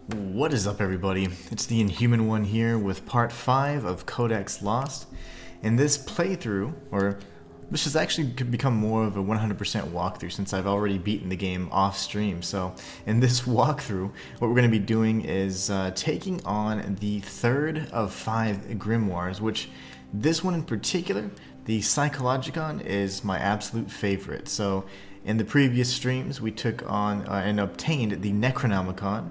What is up, everybody? It's the Inhuman one here with part 5 of Codex Lost. In this playthrough, or this has actually become more of a 100% walkthrough since I've already beaten the game off stream. So in this walkthrough, what we're going to be doing is taking on the third of 5 grimoires, which this one in particular, the Psychologicon, is my absolute favorite. So in the previous streams, we took on and obtained the Necronomicon.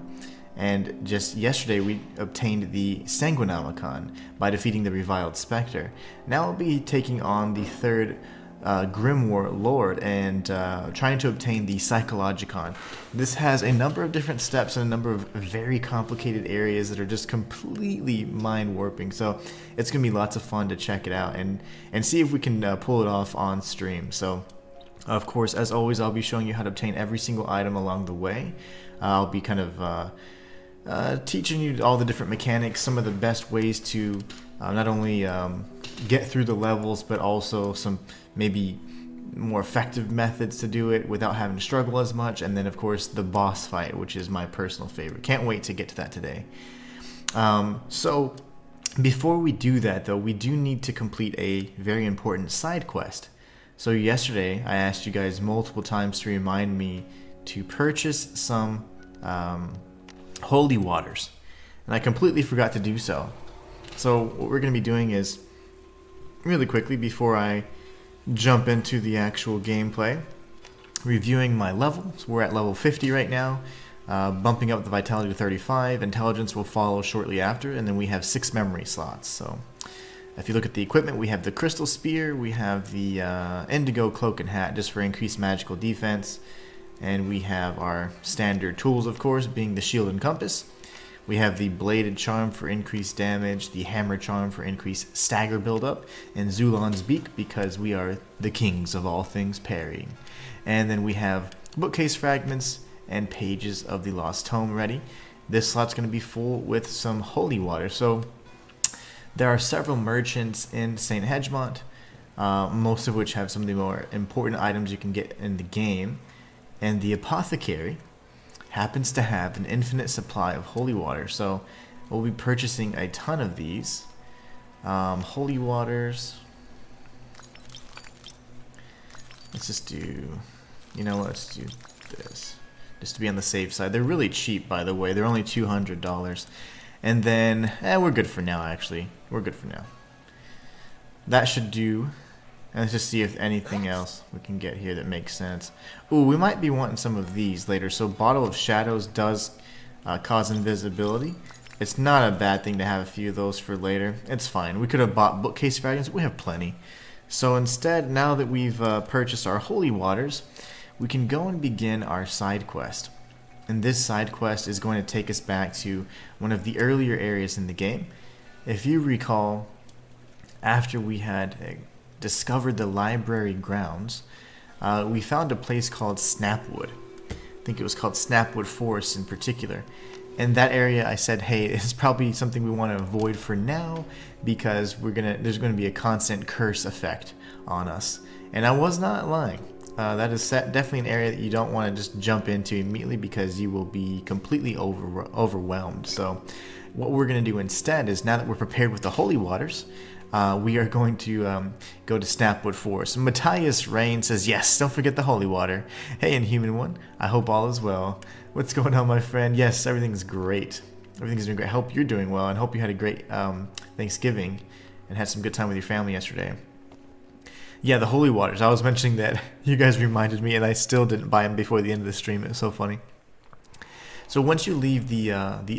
And just yesterday we obtained the Sanguinomicon by defeating the Reviled Spectre. Now I'll be taking on the third Grimoire Lord and trying to obtain the Psychologicon. This has a number of different steps and a number of very complicated areas that are just completely mind-warping. So it's going to be lots of fun to check it out and see if we can pull it off on stream. So of course, as always, I'll be showing you how to obtain every single item along the way. I'll be kind of teaching you all the different mechanics, some of the best ways to not only get through the levels, but also some maybe more effective methods to do it without having to struggle as much. And then, of course, the boss fight, which is my personal favorite. Can't wait to get to that today. So before we do that, though, we do need to complete a very important side quest. So yesterday, I asked you guys multiple times to remind me to purchase some holy waters, and I completely forgot to do so. So what we're going to be doing is, really quickly before I jump into the actual gameplay, reviewing my levels. We're at level 50 right now, bumping up the vitality to 35. Intelligence will follow shortly after, and then we have 6 memory slots. So if you look at the equipment, we have the crystal spear, we have the indigo cloak and hat just for increased magical defense. And we have our standard tools, of course, being the shield and compass. We have the bladed charm for increased damage, the hammer charm for increased stagger buildup, and Zulon's beak because we are the kings of all things parrying. And then we have bookcase fragments and pages of the Lost Tome ready. This slot's going to be full with some holy water. So there are several merchants in St. Hedgemont, most of which have some of the more important items you can get in the game. And the apothecary happens to have an infinite supply of holy water, so we'll be purchasing a ton of these. Holy waters. Let's just do, let's do this. Just to be on the safe side. They're really cheap, by the way. They're only $200. And then, we're good for now, actually. We're good for now. That should do. And let's just see if anything else we can get here that makes sense. Ooh, we might be wanting some of these later. So Bottle of Shadows does cause invisibility. It's not a bad thing to have a few of those for later. It's fine. We could have bought bookcase fragments. We have plenty. So instead, now that we've purchased our holy waters, we can go and begin our side quest. And this side quest is going to take us back to one of the earlier areas in the game. If you recall, after we had discovered the library grounds, we found a place called Snapwood. I think it was called Snapwood Forest in particular. In that area, I said, hey, it's probably something we want to avoid for now because there's going to be a constant curse effect on us. And I was not lying. That is definitely an area that you don't want to just jump into immediately because you will be completely overwhelmed. So what we're going to do instead is, now that we're prepared with the holy waters, we are going to go to Snapwood Forest. Matthias Rain says, yes, don't forget the holy water. Hey, Inhuman one, I hope all is well. What's going on, my friend? Yes, everything's great. Everything's doing great. I hope you're doing well, and hope you had a great Thanksgiving and had some good time with your family yesterday. Yeah, the holy waters. I was mentioning that. You guys reminded me, and I still didn't buy them before the end of the stream. It was so funny. So once you leave the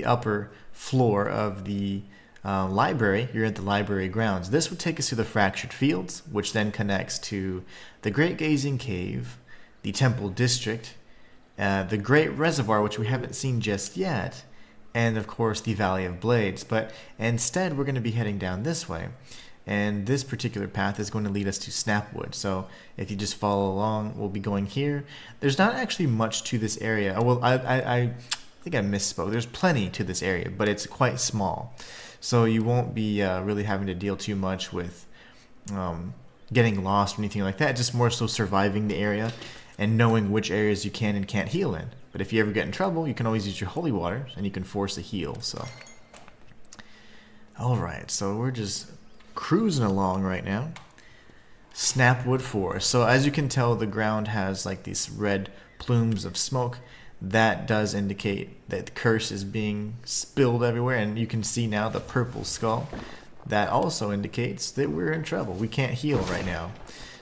upper floor of the library, you're at the library grounds. This would take us to the Fractured Fields, which then connects to the Great Gazing Cave, the Temple District, the Great Reservoir, which we haven't seen just yet, and of course the Valley of Blades. But instead we're going to be heading down this way, and this particular path is going to lead us to Snapwood. So if you just follow along, we'll be going here. There's not actually much to this area. Well, I think I misspoke. There's plenty to this area, but it's quite small. So you won't be really having to deal too much with getting lost or anything like that. Just more so surviving the area and knowing which areas you can and can't heal in. But But if you ever get in trouble, you can always use your holy water, and you can force a heal. So, alright, so we're just cruising along right now. Snapwood Forest. So as you can tell, the ground has like these red plumes of smoke. That does indicate that the curse is being spilled everywhere, and you can see now the purple skull. That also indicates that we're in trouble. We can't heal right now.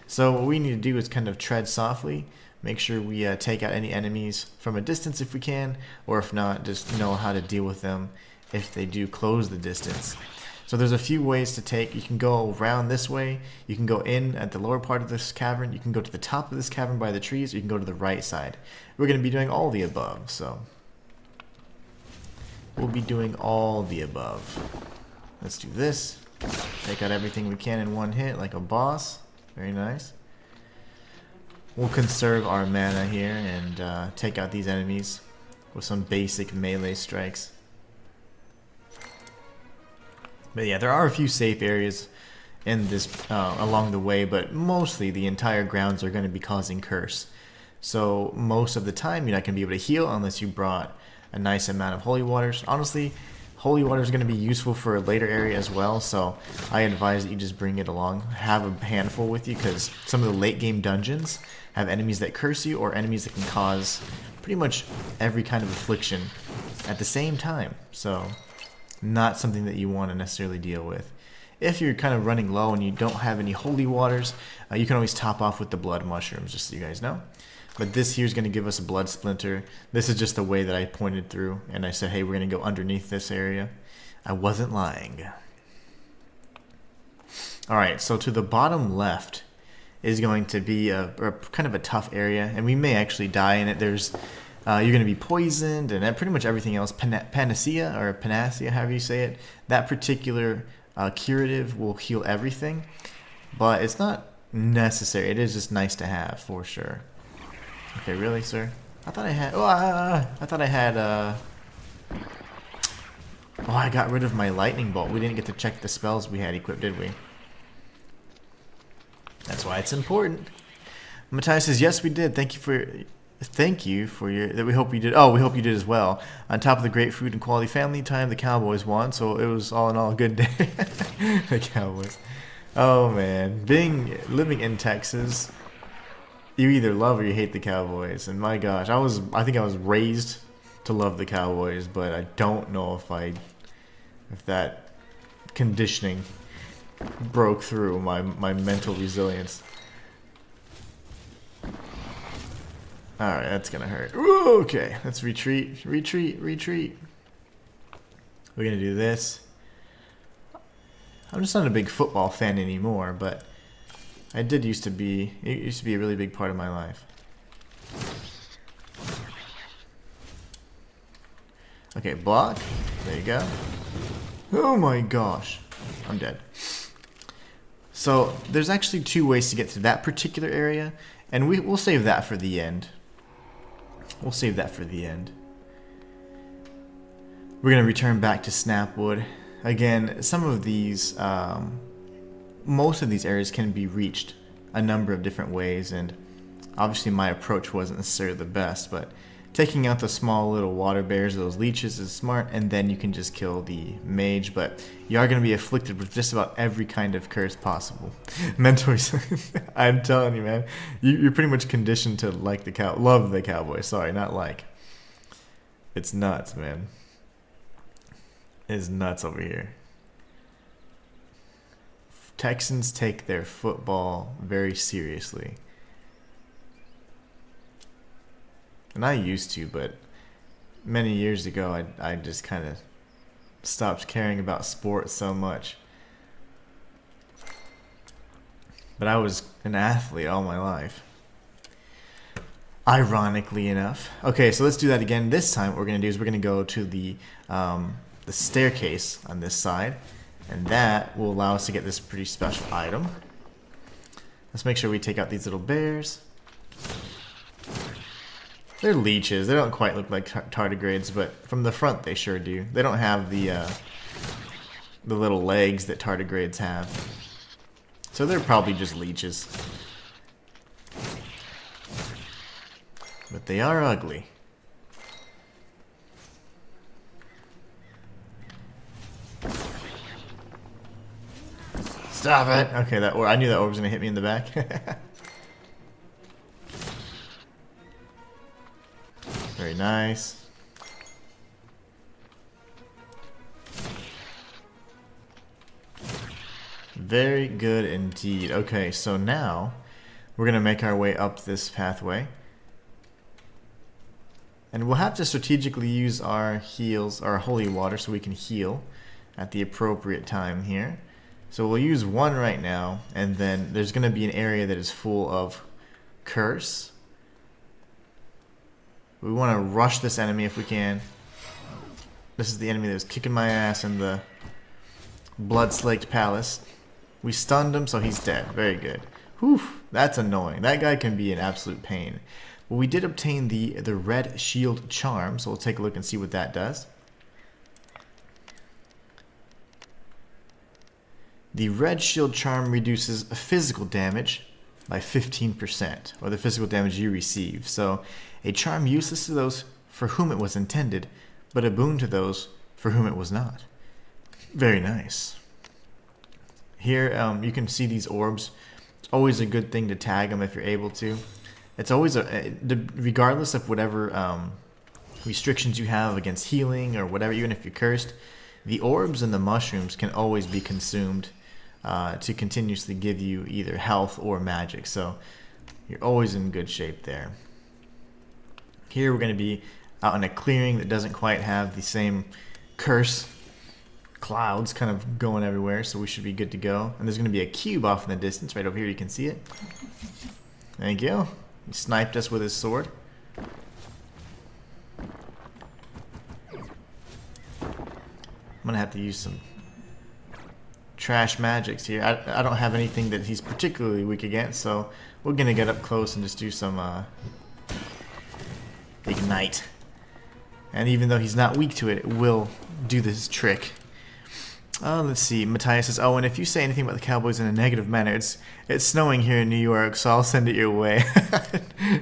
So what we need to do is kind of tread softly, make sure we take out any enemies from a distance if we can, or if not, just know how to deal with them if they do close the distance. So there's a few ways to take. You can go around this way, you can go in at the lower part of this cavern, you can go to the top of this cavern by the trees, or you can go to the right side. We're going to be doing all the above, so we'll be doing all the above. Let's do this. Take out everything we can in one hit like a boss. Very nice. We'll conserve our mana here and take out these enemies with some basic melee strikes. But yeah, there are a few safe areas in this along the way, but mostly the entire grounds are going to be causing curse. So most of the time you're not going to be able to heal unless you brought a nice amount of holy waters. Honestly, holy water is going to be useful for a later area as well, so I advise that you just bring it along. Have a handful with you, because some of the late game dungeons have enemies that curse you, or enemies that can cause pretty much every kind of affliction at the same time. So not something that you want to necessarily deal with. If you're kind of running low and you don't have any holy waters, you can always top off with the blood mushrooms, just so you guys know. But this here is going to give us a blood splinter. This is just the way that I pointed through, and I said, hey, we're going to go underneath this area. I wasn't lying. Alright, so to the bottom left is going to be a kind of a tough area, and we may actually die in it. There's you're going to be poisoned, and pretty much everything else. Panacea, or Panacea, however you say it. That particular curative will heal everything, but it's not necessary. It is just nice to have, for sure. Okay, really, sir? I thought I had... Oh, I thought I had... Oh, I got rid of my lightning bolt. We didn't get to check the spells we had equipped, did we? That's why it's important. Matthias says, yes, we did. Thank you for your... That we hope you did. Oh, we hope you did as well. On top of the great food and quality family time, the Cowboys won, so it was all in all a good day. The Cowboys. Oh, man. Living in Texas... You either love or you hate the Cowboys, and my gosh, I think I was raised to love the Cowboys, but I don't know if that conditioning broke through my mental resilience. Alright, that's gonna hurt. Ooh, okay, let's retreat. We're gonna do this. I'm just not a big football fan anymore, but it used to be a really big part of my life. Okay, block. There you go. Oh my gosh. I'm dead. So, there's actually two ways to get to that particular area, and we'll save that for the end. We'll save that for the end. We're going to return back to Snapwood. Again, some of these... most of these areas can be reached a number of different ways, and obviously my approach wasn't necessarily the best, but taking out the small little water bears, those leeches, is smart, and then you can just kill the mage. But you are going to be afflicted with just about every kind of curse possible. Mentors, I'm telling you, man, you're pretty much conditioned to like love the Cowboys. Sorry, not like. It's nuts, man. It's nuts over here. Texans take their football very seriously. And I used to, but many years ago I just kind of stopped caring about sports so much. But I was an athlete all my life. Ironically enough. Okay, so let's do that again. This time what we're going to do is we're going to go to the staircase on this side. And that will allow us to get this pretty special item. Let's make sure we take out these little bears. They're leeches. They don't quite look like tardigrades, but from the front they sure do. They don't have the little legs that tardigrades have. So they're probably just leeches. But they are ugly. Stop it! Okay, I knew that orb was gonna hit me in the back. Very nice. Very good indeed. Okay, so now we're gonna make our way up this pathway. And we'll have to strategically use our heals, our holy water, so we can heal at the appropriate time here. So we'll use one right now, and then there's going to be an area that is full of curse. We want to rush this enemy if we can. This is the enemy that was kicking my ass in the blood-slaked palace. We stunned him, so he's dead. Very good. Whew, that's annoying. That guy can be an absolute pain. Well, we did obtain the red shield charm, so we'll take a look and see what that does. The red shield charm reduces physical damage by 15%, or the physical damage you receive. So, a charm useless to those for whom it was intended, but a boon to those for whom it was not. Very nice. Here, you can see these orbs. It's always a good thing to tag them if you're able to. It's always regardless of whatever restrictions you have against healing or whatever, even if you're cursed, the orbs and the mushrooms can always be consumed to continuously give you either health or magic. So you're always in good shape there. Here we're going to be out in a clearing that doesn't quite have the same curse clouds kind of going everywhere, so we should be good to go. And there's going to be a cube off in the distance right over here. You can see it. Thank you. He sniped us with his sword. I'm gonna have to use some trash magics here. I don't have anything that he's particularly weak against, so we're gonna get up close and just do some ignite. And even though he's not weak to it, it will do this trick. Let's see. Matthias says, "Oh, and if you say anything about the Cowboys in a negative manner, it's snowing here in New York, so I'll send it your way."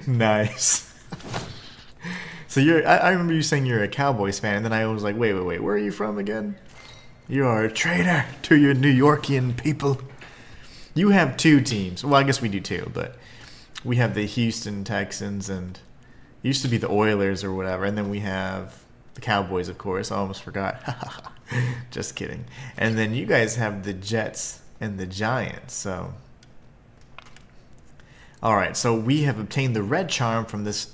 Nice. So I remember you saying you're a Cowboys fan, and then I was like, wait, where are you from again? You are a traitor to your New Yorkian people. You have two teams. Well, I guess we do too, but we have the Houston Texans, and it used to be the Oilers or whatever, and then we have the Cowboys, of course. I almost forgot. Just kidding. And then you guys have the Jets and the Giants. So, all right. So we have obtained the red charm from this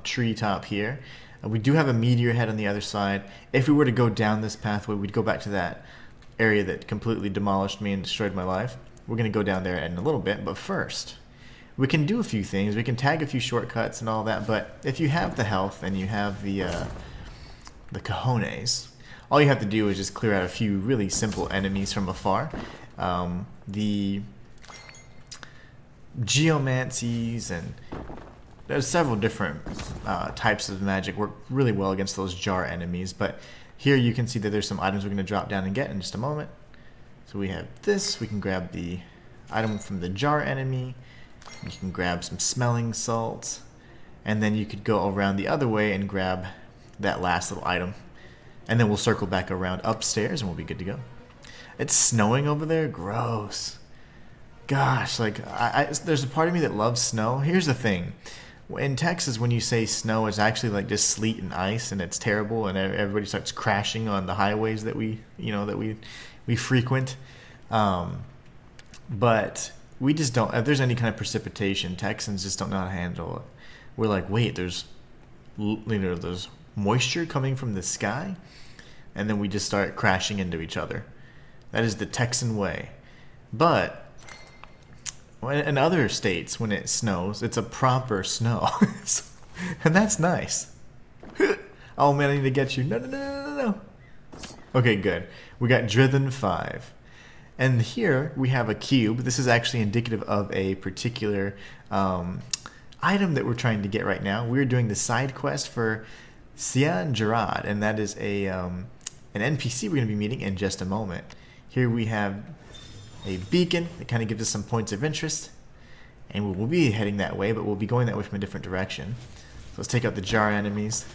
treetop here. We do have a meteor head on the other side. If we were to go down this pathway, we'd go back to that area that completely demolished me and destroyed my life. We're going to go down there in a little bit, but first, we can do a few things. We can tag a few shortcuts and all that, but if you have the health and you have the cojones, all you have to do is just clear out a few really simple enemies from afar. The geomancies and there's several different types of magic work really well against those jar enemies, but here you can see that there's some items we're going to drop down and get in just a moment. So we have this. We can grab the item from the jar enemy. You can grab some smelling salts, and then you could go around the other way and grab that last little item. And then we'll circle back around upstairs and we'll be good to go. It's snowing over there? Gross. Gosh, like, there's a part of me that loves snow. Here's the thing. In Texas, when you say snow, it's actually like just sleet and ice, and it's terrible, and everybody starts crashing on the highways that we frequent. But we just don't, if there's any kind of precipitation, Texans just don't know how to handle it. We're like, wait, there's moisture coming from the sky, and then we just start crashing into each other. That is the Texan way. But in other states, when it snows, it's a proper snow. And that's nice. Oh man, I need to get you. No. Okay, good. We got Drithen 5. And here we have a cube. This is actually indicative of a particular item that we're trying to get right now. We're doing the side quest for Cian Gerard, and that is an NPC we're going to be meeting in just a moment. Here we have a beacon that kind of gives us some points of interest, and we'll be heading that way, but we'll be going that way from a different direction. So let's take out the jar enemies.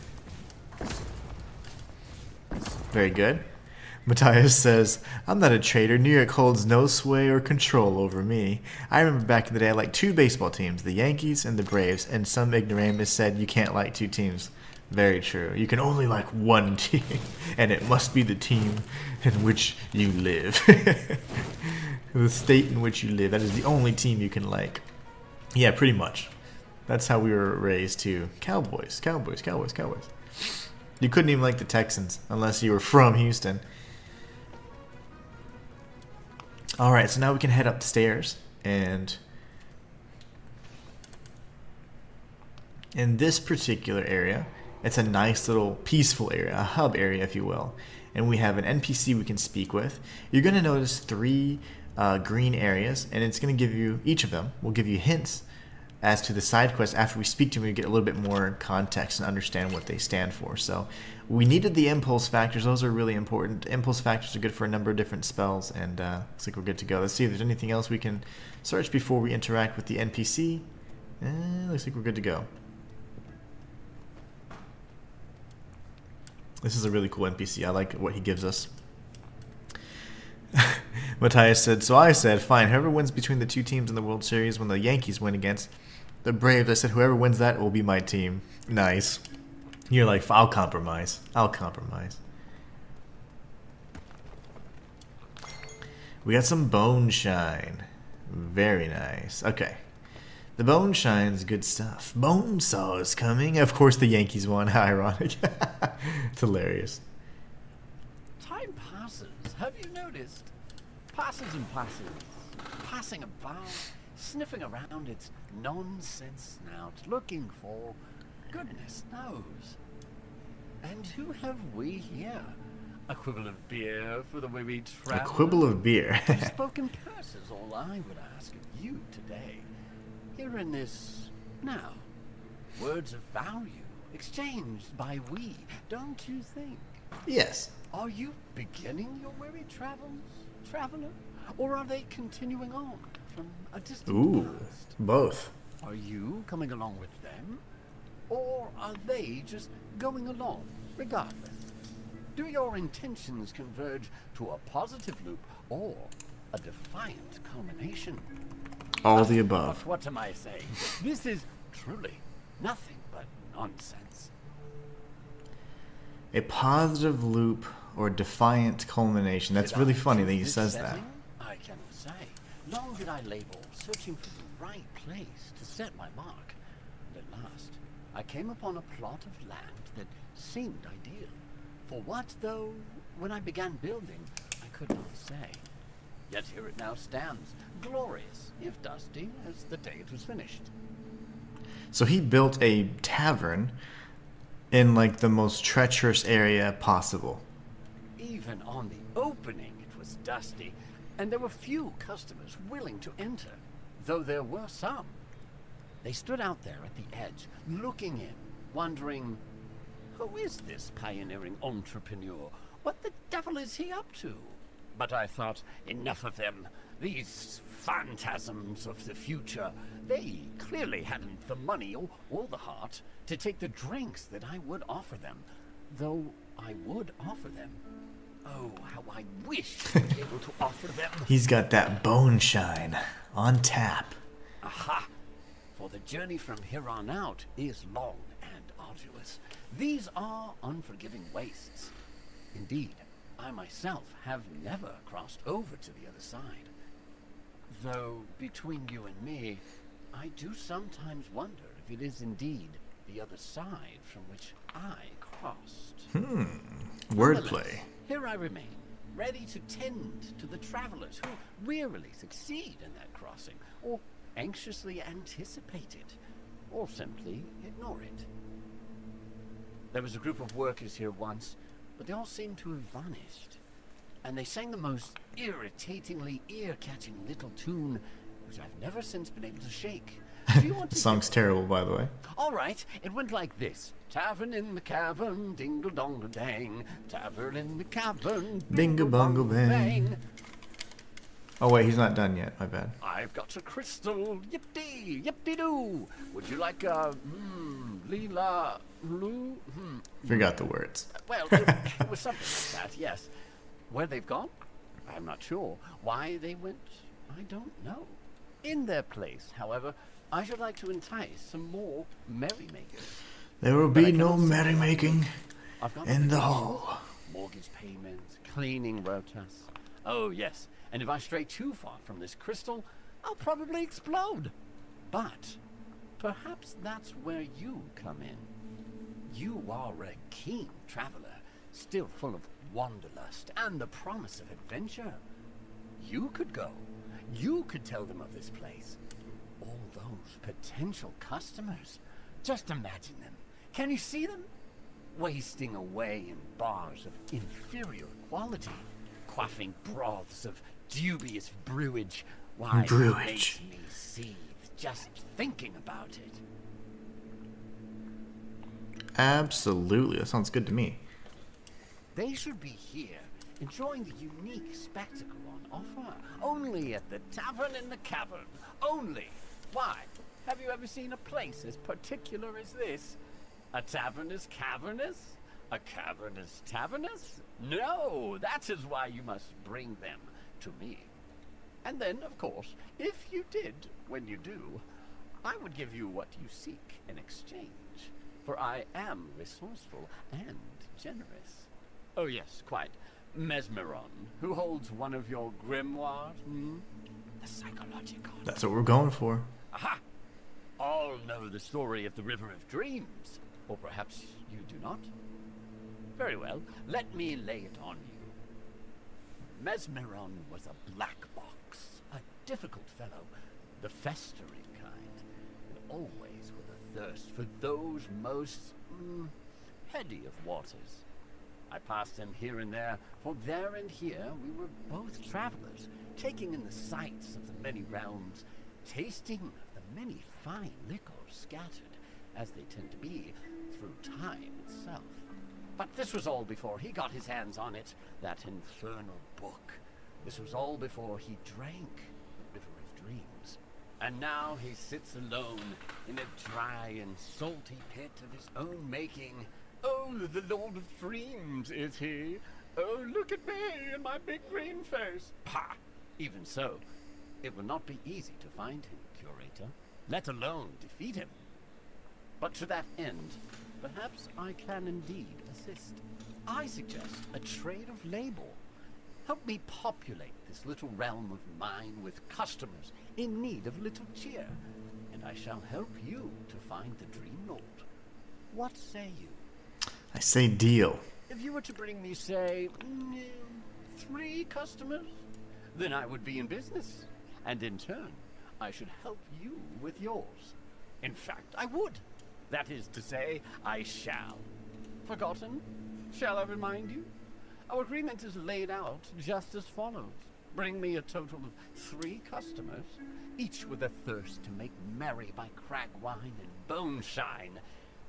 Very good. Matthias says, I'm not a traitor. New York holds no sway or control over me. I remember back in the day I liked two baseball teams, the Yankees and the Braves, and some ignoramus said you can't like two teams. Very true. You can only like one team, and it must be the team in which you live. The state in which you live. That is the only team you can like. Yeah, pretty much. That's how we were raised too. Cowboys, Cowboys, Cowboys, Cowboys. You couldn't even like the Texans unless you were from Houston. Alright, so now we can head upstairs, and in this particular area, it's a nice little peaceful area, a hub area if you will, and we have an NPC we can speak with. You're going to notice three green areas, and it's going to give you, each of them will give you hints as to the side quests. After we speak to them, we get a little bit more context and understand what they stand for. So we needed the impulse factors. Those are really important. Impulse factors are good for a number of different spells, and looks like we're good to go. Let's see if there's anything else we can search before we interact with the NPC. Looks like we're good to go. This is a really cool NPC. I like what he gives us. Matthias said, so I said, fine, whoever wins between the two teams in the World Series when the Yankees win against the Braves, I said, whoever wins that will be my team. Nice. You're like, I'll compromise. I'll compromise. We got some bone shine. Very nice. Okay. The bone shine's good stuff. Bone saw is coming. Of course the Yankees won. How ironic. It's hilarious. Time passes. Have you noticed? Passes and passes. Passing about, sniffing around its nonsense snout, looking for goodness knows. And who have we here? A quibble of beer for the way we travel. A quibble of beer. Spoken curse is all I would ask of you today. Here in this now. Words of value exchanged by we, don't you think? Yes. Are you beginning your weary travels, traveler? Or are they continuing on from a distant past? Both. Are you coming along with them? Or are they just going along, regardless? Do your intentions converge to a positive loop or a defiant culmination? All the above. What am I saying? This is truly nothing but nonsense. A positive loop or defiant culmination. That's really funny that he says that. I cannot say. Long did I labor, searching for the right place to set my mark. And at last, I came upon a plot of land that seemed ideal. For what, though, when I began building, I could not say. Yet here it now stands, glorious, if dusty, as the day it was finished. So he built a tavern in like the most treacherous area possible. Even on the opening it was dusty, and there were few customers willing to enter, though there were some. They stood out there at the edge, looking in, wondering, who is this pioneering entrepreneur? What the devil is he up to? But I thought, enough of them. These phantasms of the future. They clearly hadn't the money or the heart to take the drinks that I would offer them. Though I would offer them. Oh, how I wish to be able to offer them. He's got that bone shine on tap. Aha! For the journey from here on out is long and arduous. These are unforgiving wastes. Indeed, I myself have never crossed over to the other side. Though, between you and me, I do sometimes wonder if it is indeed the other side from which I crossed. Wordplay. Here I remain, ready to tend to the travelers who wearily succeed in that crossing, or anxiously anticipate it, or simply ignore it. There was a group of workers here once, but they all seemed to have vanished. And they sang the most irritatingly ear-catching little tune, which I've never since been able to shake. Do you want to Song's terrible, by the way. All right, it went like this. Tavern in the cavern, dingle-dong-a-dang. Tavern in the cavern, Bingo-bongo-bang. Oh wait, he's not done yet, my bad. I've got a crystal, yip-dee, yip-dee-doo. Would you like a, Leela, Lou? Forgot the words. Well, it was something like that, yes. Where they've gone? I'm not sure. Why they went? I don't know. In their place, however, I should like to entice some more merrymakers. There will But I be no cannot say merrymaking I've got in the obligations, hall. mortgage payments, cleaning rotas. Oh yes, and if I stray too far from this crystal, I'll probably explode. But perhaps that's where you come in. You are a keen traveler, still full of wanderlust and the promise of adventure. You could go. You could tell them of this place. All those potential customers. Just imagine them. Can you see them? Wasting away in bars of inferior quality, quaffing broths of dubious brewage. Why, it makes me seethe just thinking about it. Absolutely, that sounds good to me. They should be here, enjoying the unique spectacle on offer. Only at the Tavern in the Cavern. Only. Why? Have you ever seen a place as particular as this? A tavern as cavernous? A cavern as tavernous? No, that is why you must bring them to me. And then, of course, if you did, when you do, I would give you what you seek in exchange. For I am resourceful and generous. Oh yes, quite. Mesmeron, who holds one of your grimoires? The psychological. That's what we're going for. Aha! All know the story of the River of Dreams. Or perhaps you do not? Very well, let me lay it on you. Mesmeron was a black box, a difficult fellow, the festering kind, and always with a thirst for those most heady of waters. I passed him here and there, for there and here we were both travelers, taking in the sights of the many realms, tasting of the many fine liquors scattered, as they tend to be, through time itself. But this was all before he got his hands on it, that infernal book. This was all before he drank the River of Dreams. And now he sits alone in a dry and salty pit of his own making. Oh, the Lord of Dreams, is he? Oh, look at me and my big green face. Pah! Even so, it will not be easy to find him, Curator, let alone defeat him. But to that end, perhaps I can indeed assist. I suggest a trade of labor. Help me populate this little realm of mine with customers in need of little cheer, and I shall help you to find the Dream Lord. What say you? I say deal. If you were to bring me, say, 3 customers, then I would be in business, and in turn, I should help you with yours. In fact, I would. That is to say, I shall. Forgotten? Shall I remind you? Our agreement is laid out just as follows. Bring me a total of 3 customers, each with a thirst to make merry by crag wine and bone shine.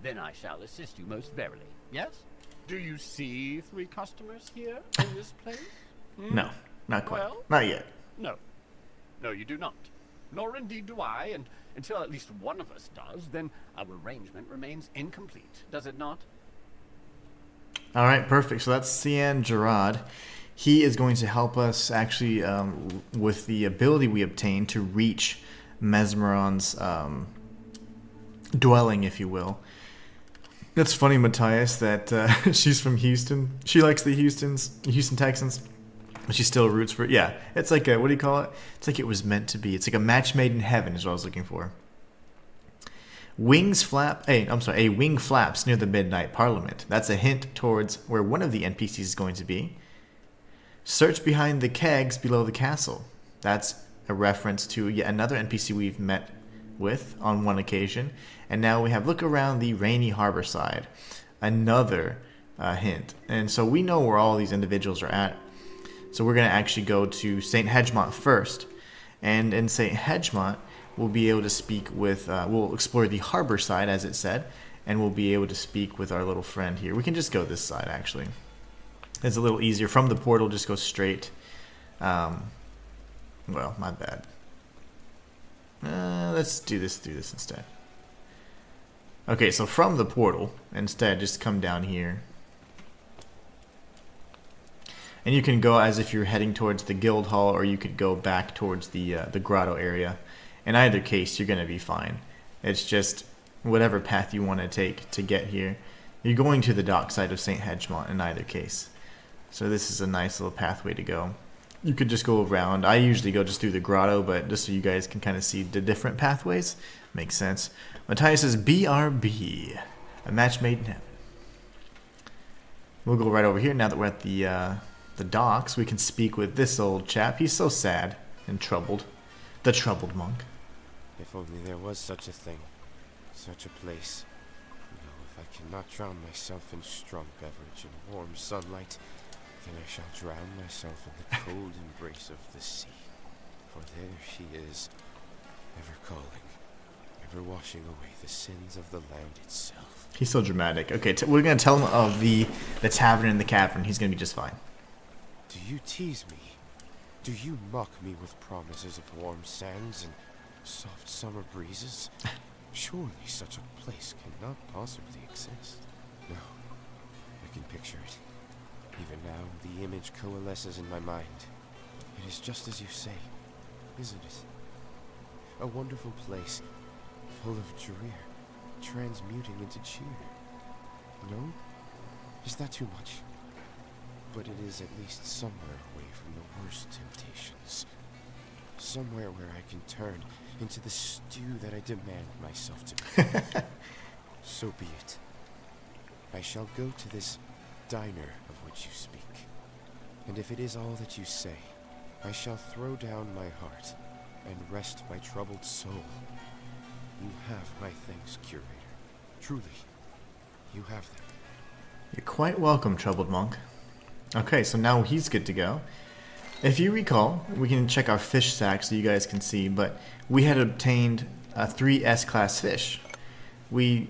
Then I shall assist you most verily. Yes? Do you see 3 customers here in this place? No, not quite. Well? Not yet. No. No, you do not. Nor indeed do I, and until at least one of us does, then our arrangement remains incomplete, does it not? All right, perfect. So that's Cian Gerard. He is going to help us actually with the ability we obtained to reach Mesmeron's dwelling, if you will. That's funny, Matthias, that she's from Houston. She likes the Houston Texans. But she still roots for, yeah, it's like a, what do you call it? It's like it was meant to be. It's like a match made in heaven is what I was looking for. A wing flaps near the Midnight Parliament. That's a hint towards where one of the NPCs is going to be. Search behind the kegs below the castle. That's a reference to yet another NPC we've met with on one occasion. And now we have look around the rainy harbor side. Another hint. And so we know where all these individuals are at. So we're going to actually go to St. Hedgemont first. And in St. Hedgemont, we'll be able to speak with, we'll explore the harbor side, as it said, and we'll be able to speak with our little friend here. We can just go this side, actually. It's a little easier. From the portal, just go straight. Well, my bad. Let's do this instead. Okay, so from the portal, instead, just come down here. And you can go as if you're heading towards the guild hall, or you could go back towards the grotto area. In either case, you're going to be fine. It's just whatever path you want to take to get here. You're going to the dock side of St. Hedgemont in either case. So this is a nice little pathway to go. You could just go around. I usually go just through the grotto, but just so you guys can kind of see the different pathways. Makes sense. Matthias says, BRB. A match made in heaven. We'll go right over here now that we're at the docks. We can speak with this old chap. He's so sad and troubled. The troubled monk. If only there was such a thing. Such a place. No, if I cannot drown myself in strong beverage and warm sunlight, then I shall drown myself in the cold embrace of the sea. For there she is, ever calling, ever washing away the sins of the land itself. He's so dramatic. Okay, we're going to tell him of the tavern in the cavern. He's going to be just fine. Do you tease me? Do you mock me with promises of warm sands and soft summer breezes? Surely such a place cannot possibly exist. No, I can picture it. Even now, the image coalesces in my mind. It is just as you say, isn't it? A wonderful place, full of drear, transmuting into cheer. No? Is that too much? But it is at least somewhere away from the worst temptations. Somewhere where I can turn into the stew that I demand myself to be. So be it. I shall go to this diner of which you speak. And if it is all that you say, I shall throw down my heart and rest my troubled soul. You have my thanks, Curator. Truly, you have them. You're quite welcome, troubled monk. Okay, so now he's good to go. If you recall, we can check our fish sack so you guys can see, but we had obtained 3 S-class fish. We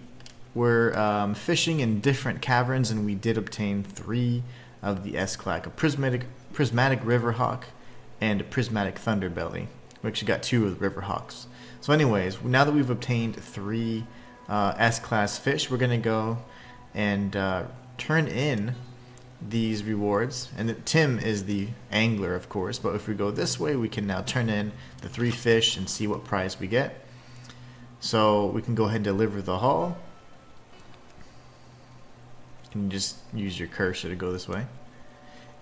were fishing in different caverns, and we did obtain 3 of the S-class, a prismatic riverhawk and a prismatic thunderbelly. We actually got 2 of the riverhawks. So anyways, now that we've obtained 3 S-class fish, we're going to go and turn in these rewards. And Tim is the angler, of course, but if we go this way, we can now turn in the 3 fish and see what prize we get. So we can go ahead and deliver the haul. You can just use your cursor to go this way.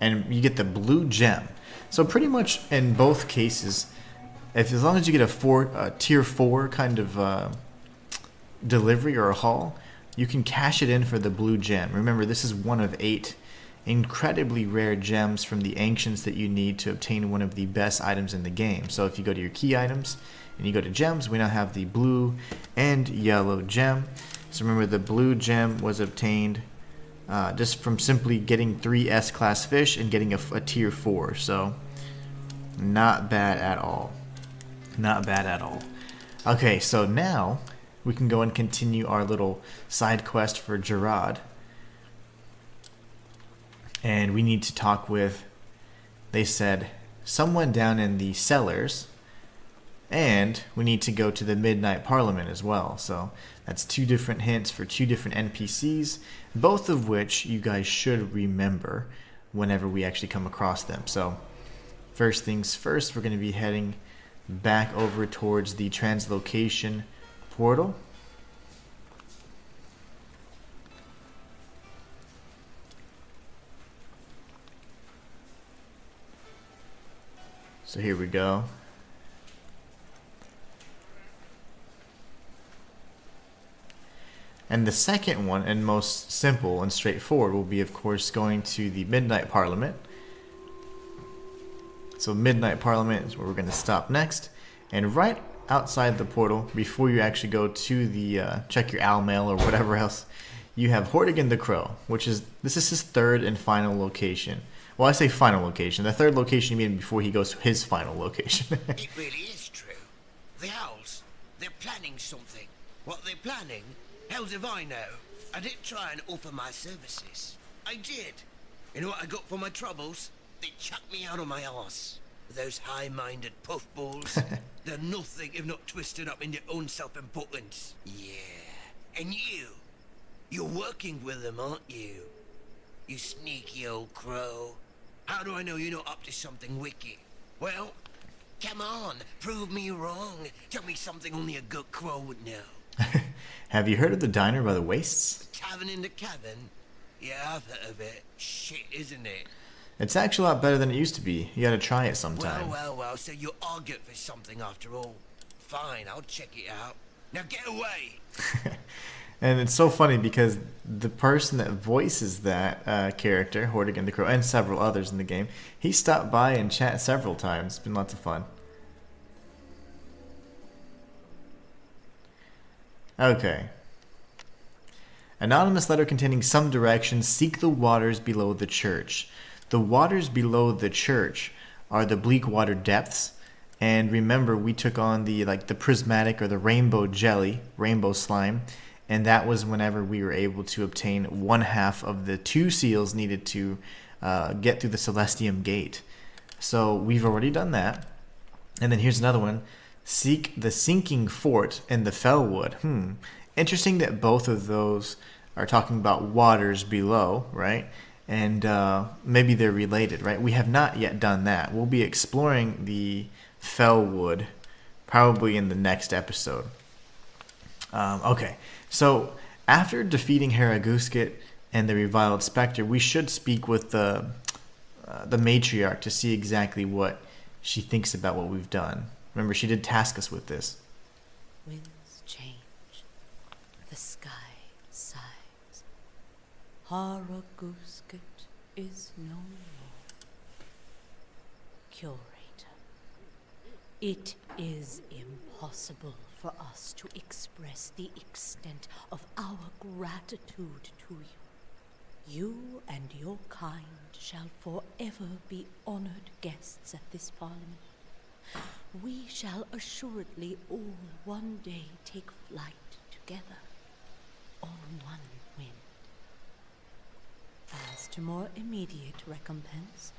And you get the blue gem. So pretty much in both cases, as long as you get a tier 4 kind of delivery or a haul, you can cash it in for the blue gem. Remember, this is one of 8 incredibly rare gems from the ancients that you need to obtain one of the best items in the game. So if you go to your key items and you go to gems, we now have the blue and yellow gem. So remember, the blue gem was obtained just from simply getting 3 S-class fish and getting a tier 4. So not bad at all. Not bad at all. Okay, so now we can go and continue our little side quest for Gerard. And we need to talk with, they said, someone down in the cellars. And we need to go to the Midnight Parliament as well. So that's 2 different hints for 2 different NPCs, both of which you guys should remember whenever we actually come across them. So first things first, we're going to be heading back over towards the translocation portal. So here we go. And the second one, and most simple and straightforward, will be, of course, going to the Midnight Parliament. So Midnight Parliament is where we're going to stop next. And right outside the portal, before you actually go to the check your owl mail or whatever else, you have Hortigan the Crow, this is his 3rd and final location. Well, I say final location. The 3rd location you mean before he goes to his final location. It really is true. The owls, they're planning something. What they're planning, hell's if I know. I did try and offer my services. I did. You know what I got for my troubles? They chucked me out of my arse. Those high-minded puffballs. They're nothing if not twisted up in their own self-importance. Yeah. And you're working with them, aren't you? You sneaky old crow. How do I know you're not up to something wicked? Well, come on, prove me wrong. Tell me something only a good crow would know. Have you heard of the diner by the wastes? Tavern in the cavern? Yeah, I've heard of it. Shit, isn't it? It's actually a lot better than it used to be. You gotta try it sometime. Well, so you are good for something after all. Fine, I'll check it out. Now get away! And it's so funny because the person that voices that character, Hortigan the Crow, and several others in the game, he stopped by and chat several times. It's been lots of fun. Okay. Anonymous letter containing some directions. Seek the waters below the church. The waters below the church are the bleak water depths. And remember, we took on the prismatic or the rainbow jelly, rainbow slime. And that was whenever we were able to obtain 1/2 of the 2 seals needed to get through the Celestium Gate. So we've already done that. And then here's another one. Seek the sinking fort in the Fellwood. Interesting that both of those are talking about waters below, right? And maybe they're related, right? We have not yet done that. We'll be exploring the Fellwood probably in the next episode. Okay, so after defeating Haraguskit and the reviled specter, we should speak with the matriarch to see exactly what she thinks about what we've done. Remember, she did task us with this. Winds change, the sky sighs. Haraguskit is no more. Curator, it is impossible for us to express the extent of our gratitude to you. You and your kind shall forever be honored guests at this parliament. We shall assuredly all one day take flight together on one wind. As to more immediate recompense,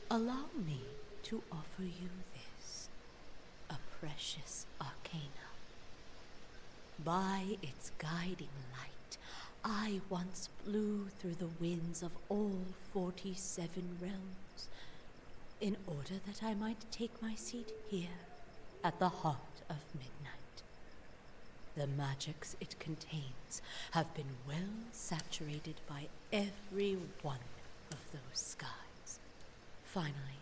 allow me to offer you this, a precious arcana. By its guiding light, I once flew through the winds of all 47 realms, in order that I might take my seat here, at the heart of midnight. The magics it contains have been well saturated by every one of those skies. Finally,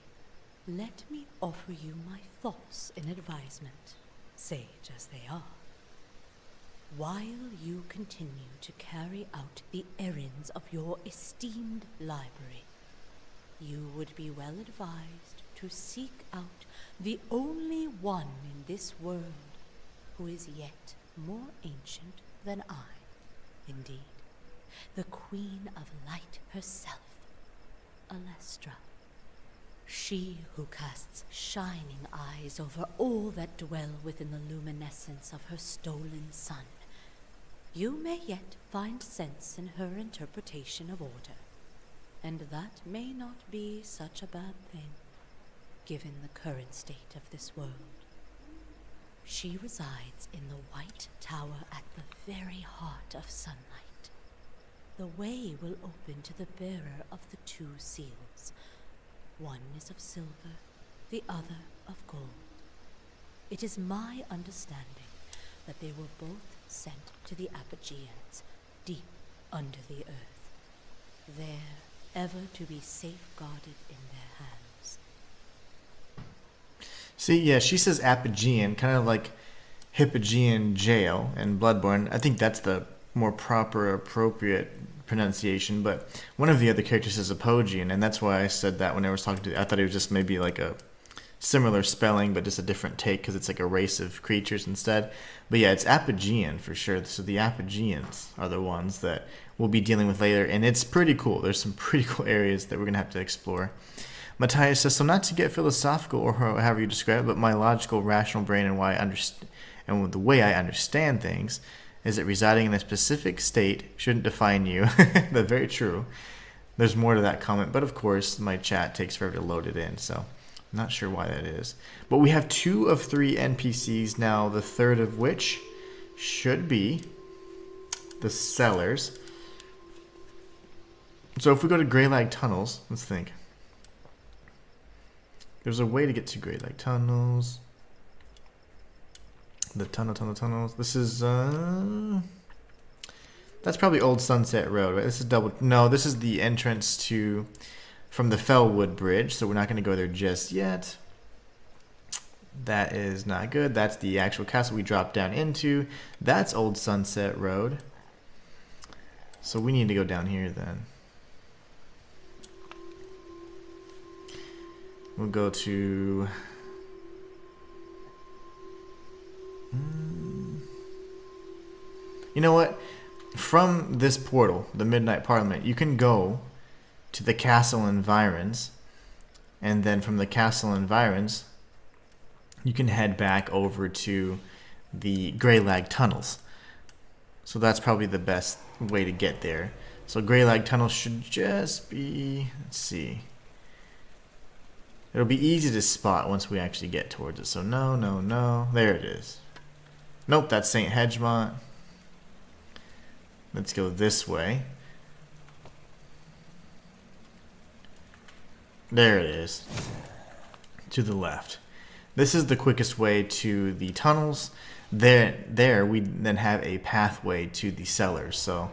let me offer you my thoughts in advisement, sage as they are. While you continue to carry out the errands of your esteemed library, you would be well advised to seek out the only one in this world who is yet more ancient than I. Indeed, the Queen of Light herself, Alestra. She who casts shining eyes over all that dwell within the luminescence of her stolen sun. You may yet find sense in her interpretation of order, and that may not be such a bad thing, given the current state of this world. She resides in the White Tower at the very heart of sunlight. The way will open to the bearer of the 2 seals. One is of silver, the other of gold. It is my understanding that they were both sent to the Apigeans, deep under the earth, there ever to be safeguarded in their hands. See, yeah, she says Apigean, kind of like Hippogean jail in Bloodborne. I think that's the more proper, appropriate pronunciation, but one of the other characters is Apogean, and that's why I said that when I was talking to. I thought it was just maybe like a similar spelling, but just a different take because it's like a race of creatures instead. But yeah, it's Apigean for sure. So the Apigeans are the ones that we'll be dealing with later, and it's pretty cool. There's some pretty cool areas that we're gonna have to explore. Matthias says, so not to get philosophical or however you describe it, but my logical, rational brain and why I understand and the way I understand things is that residing in a specific state shouldn't define you. That's very true. There's more to that comment, but of course my chat takes forever to load it in, so I'm not sure why that is. But we have 2 of 3 NPCs now, the third of which should be the Cellars. So if we go to Greylag Tunnels, let's think. There's a way to get to Great Lake Tunnels. The tunnels. This is that's probably Old Sunset Road, right? This is no, this is the entrance to from the Fellwood Bridge, so we're not going to go there just yet. That is not good. That's the actual castle we dropped down into. That's Old Sunset Road. So we need to go down here then. We'll go to... You know what? From this portal, the Midnight Parliament, you can go to the castle environs. And then from the castle environs, you can head back over to the Grey Lag Tunnels. So that's probably the best way to get there. So Grey Lag Tunnels should just be... Let's see. It'll be easy to spot once we actually get towards it. So no. There it is. Nope, that's St. Hedgemont. Let's go this way. There it is. To the left. This is the quickest way to the tunnels. There we then have a pathway to the cellars. So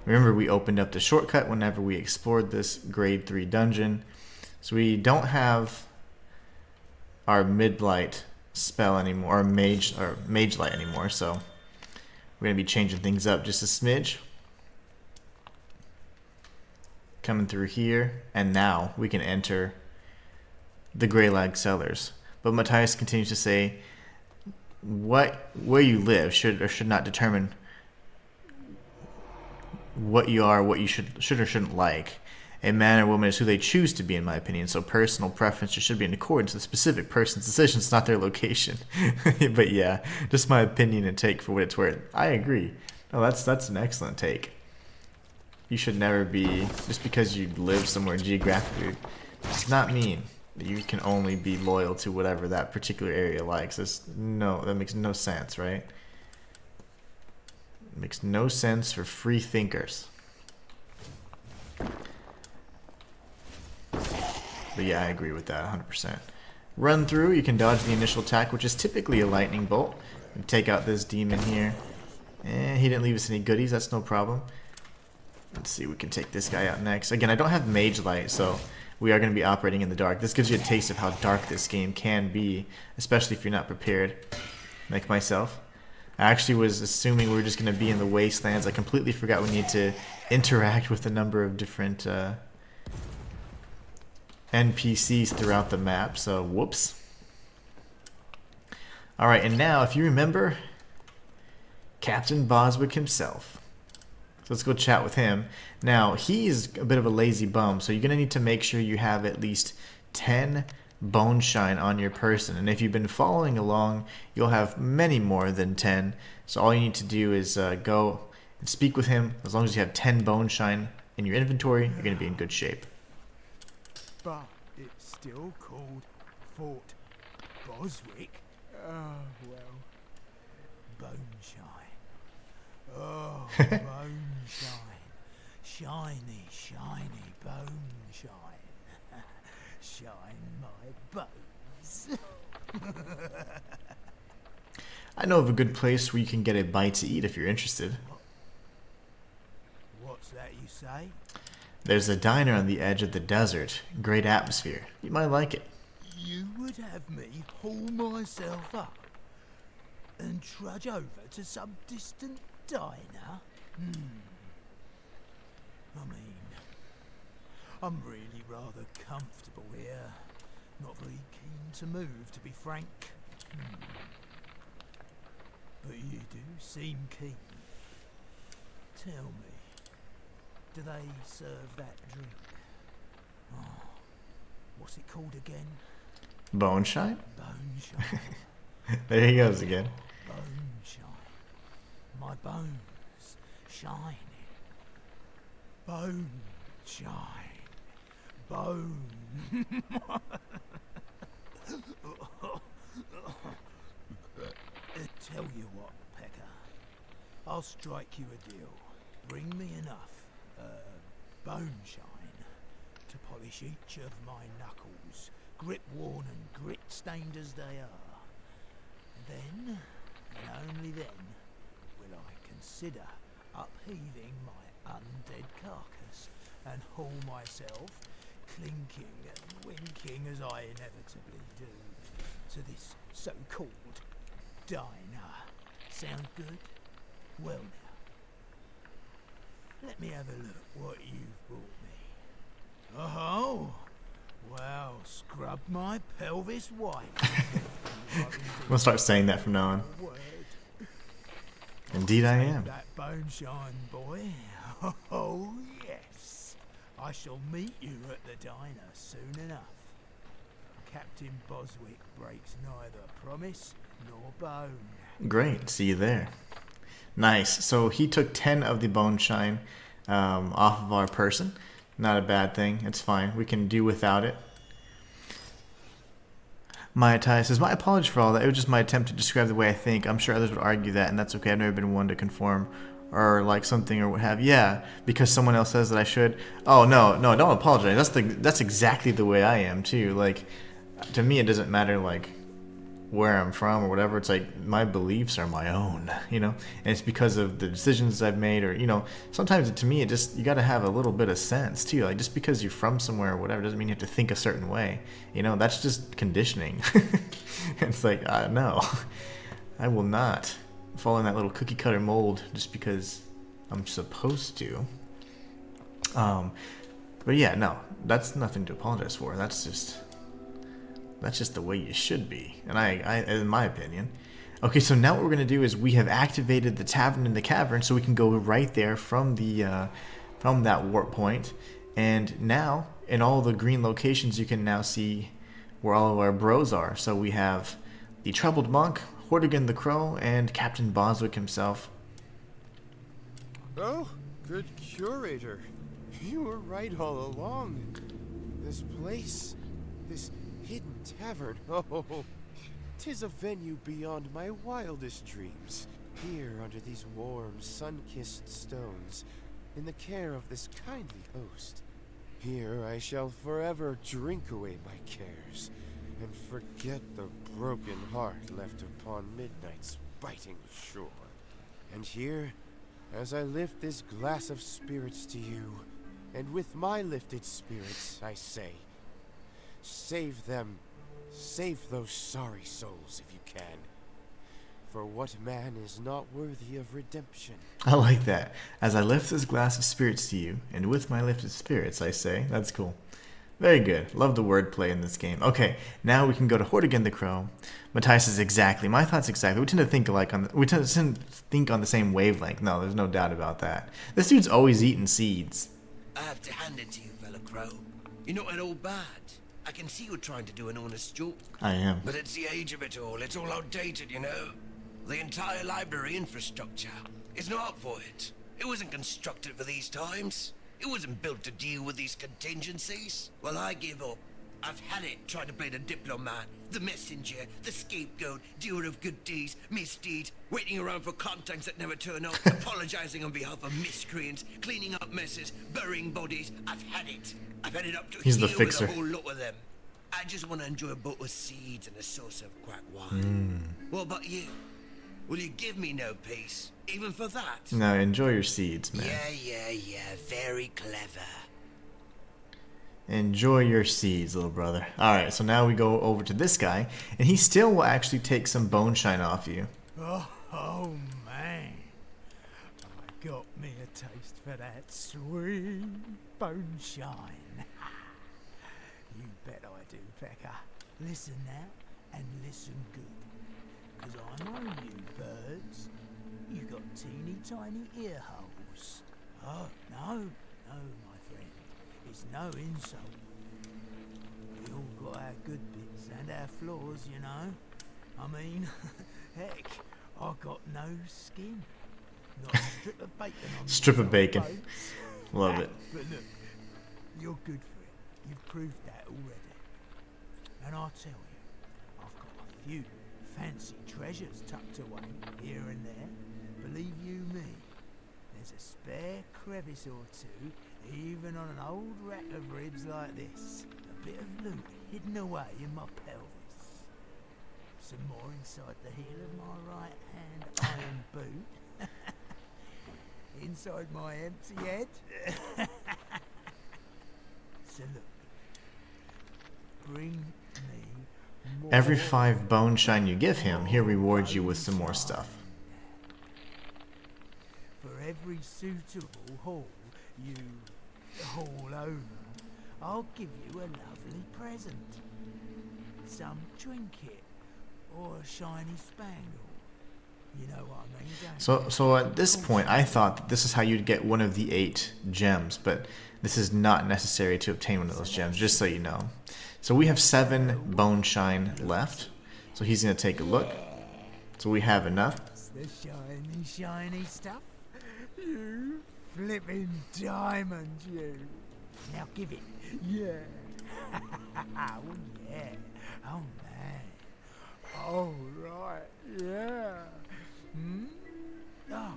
remember, we opened up the shortcut whenever we explored this grade 3 dungeon. So we don't have our mid-light spell anymore, or mage light anymore. So we're gonna be changing things up just a smidge. Coming through here, and now we can enter the Grey Lag Cellars. But Matthias continues to say, where you live should or should not determine what you are, what you should or shouldn't like. A man or woman is who they choose to be, in my opinion. So personal preference should be in accordance with a specific person's decisions, not their location. But yeah, just my opinion and take for what it's worth. I agree. No, that's an excellent take. You should never be, just because you live somewhere geographically, does not mean that you can only be loyal to whatever that particular area likes. That makes no sense, right? It makes no sense for free thinkers. But yeah, I agree with that 100%. Run through, you can dodge the initial attack, which is typically a lightning bolt. Take out this demon here. He didn't leave us any goodies, that's no problem. Let's see, we can take this guy out next. Again, I don't have mage light, so we are going to be operating in the dark. This gives you a taste of how dark this game can be, especially if you're not prepared, like myself. I actually was assuming we were just going to be in the Wastelands. I completely forgot we need to interact with a number of different NPCs throughout the map, so whoops. Alright, and now, if you remember, Captain Boswick himself. So let's go chat with him. Now, he's a bit of a lazy bum, so you're going to need to make sure you have at least 10 bone shine on your person. And if you've been following along, you'll have many more than 10. So all you need to do is go and speak with him. As long as you have 10 bone shine in your inventory, you're going to be in good shape. But it's still called Fort Boswick. Oh, well. Bone shine. Oh, bone shine. Shiny, shiny bone shine. Shine my bones. I know of a good place where you can get a bite to eat if you're interested. What's that you say? There's a diner on the edge of the desert. Great atmosphere. You might like it. You would have me haul myself up and trudge over to some distant diner? I mean, I'm really rather comfortable here. Not very keen to move, to be frank. But you do seem keen. Tell me, do they serve that drink? Oh, what's it called again? Bone shine? Bone shine. There he goes again. Bone shine. My bones shining. Bone shine. Bone. Tell you what, Pecker. I'll strike you a deal. Bring me enough bone shine to polish each of my knuckles grip-worn and grit-stained as they are. Then, and only then, will I consider upheaving my undead carcass and haul myself, clinking and winking as I inevitably do, to this so-called diner. Sound good? Well now, let me have a look what you've brought me. Oh, well, scrub my pelvis white. I'm gonna start saying that from now on. Word. Indeed I Take am. that bone shine, boy. Oh, yes. I shall meet you at the diner soon enough. Captain Boswick breaks neither promise nor bone. Great, see you there. Nice. So he took 10 of the bone shine off of our person. Not a bad thing. It's fine. We can do without it. Maya says, my apology for all that. It was just my attempt to describe the way I think. I'm sure others would argue that, and that's okay. I've never been one to conform or like something or what have you. Yeah, because someone else says that I should. Oh, no, don't apologize. That's exactly the way I am, too. Like, to me, it doesn't matter, like, where I'm from or whatever. It's like my beliefs are my own, you know, and it's because of the decisions I've made, or, you know, sometimes to me it just, you got to have a little bit of sense too. Like, just because you're from somewhere or whatever doesn't mean you have to think a certain way, you know. That's just conditioning. It's like, no, I will not fall in that little cookie cutter mold just because I'm supposed to. But yeah, no, that's nothing to apologize for. That's just the way you should be, and I in my opinion. Okay, so now what we're gonna do is we have activated the tavern in the cavern, so we can go right there from the from that warp point. And now in all the green locations, you can now see where all of our bros are. So we have the Troubled Monk, Hortigan the Crow, and Captain Boswick himself. Oh, good Curator. You were right all along. This place, this hidden tavern, oh, 'tis a venue beyond my wildest dreams. Here under these warm, sun-kissed stones, in the care of this kindly host, here I shall forever drink away my cares, and forget the broken heart left upon midnight's biting shore. And here, as I lift this glass of spirits to you, and with my lifted spirits I say, save them, save those sorry souls if you can. For what man is not worthy of redemption? I like that. As I lift this glass of spirits to you, and with my lifted spirits, I say. That's cool. Very good. Love the wordplay in this game. Okay, now we can go to Hortigan the Crow. Matthias is exactly. My thoughts exactly. We tend to think think on the same wavelength. No, there's no doubt about that. This dude's always eating seeds. I have to hand it to you, fella Crow. You're not at all bad. I can see you're trying to do an honest joke. I am. But it's the age of it all. It's all outdated, you know. The entire library infrastructure is not up for it. It wasn't constructed for these times. It wasn't built to deal with these contingencies. Well, I give up. I've had it trying to play the diplomat, the messenger, the scapegoat, doer of good deeds, misdeeds, waiting around for contacts that never turn up, apologizing on behalf of miscreants, cleaning up messes, burying bodies. I've had it. I've had it up to He's the here with fixer. a whole lot of them. I just want to enjoy a bowl of seeds and a sauce of quack wine. What about you? Will you give me no peace, even for that? Now enjoy your seeds, man. Yeah, very clever. Enjoy your seeds, little brother. Alright, so now we go over to this guy, and he still will actually take some bone shine off you. Oh man, I got me a taste for that sweet bone shine. You bet I do, Pecker. Listen now, and listen good. 'Cause I know you birds. You got teeny tiny ear holes. Oh, no, my friend. It's no insult. We all got our good bits and our flaws, you know. I mean, heck, I got no skin. Not a strip of bacon on Strip of these bacon. old boats. Love it. But look, you're good for it. You've proved that already. And I'll tell you, I've got a few fancy treasures tucked away here and there. Believe you me, there's a spare crevice or two, even on an old rack of ribs like this. A bit of loot hidden away in my pelvis. Some more inside the heel of my right hand iron boot. Inside my empty head. So look, bring me more. Every 5 bone shine you give him, he'll reward you with some more stuff. For every suitable haul you haul over, I'll give you a lovely present. Some trinket or a shiny spangle. You know what I mean, don't you? So at this point, I thought that this is how you'd get one of the 8 gems, but this is not necessary to obtain one of those gems, just so you know. So we have 7 bone shine left. So he's going to take a look. So we have enough. The shiny, shiny stuff. You flipping diamond, you. Now give it. Yeah. Oh, yeah. Oh, man. Oh, right. Yeah. Hmm? Oh.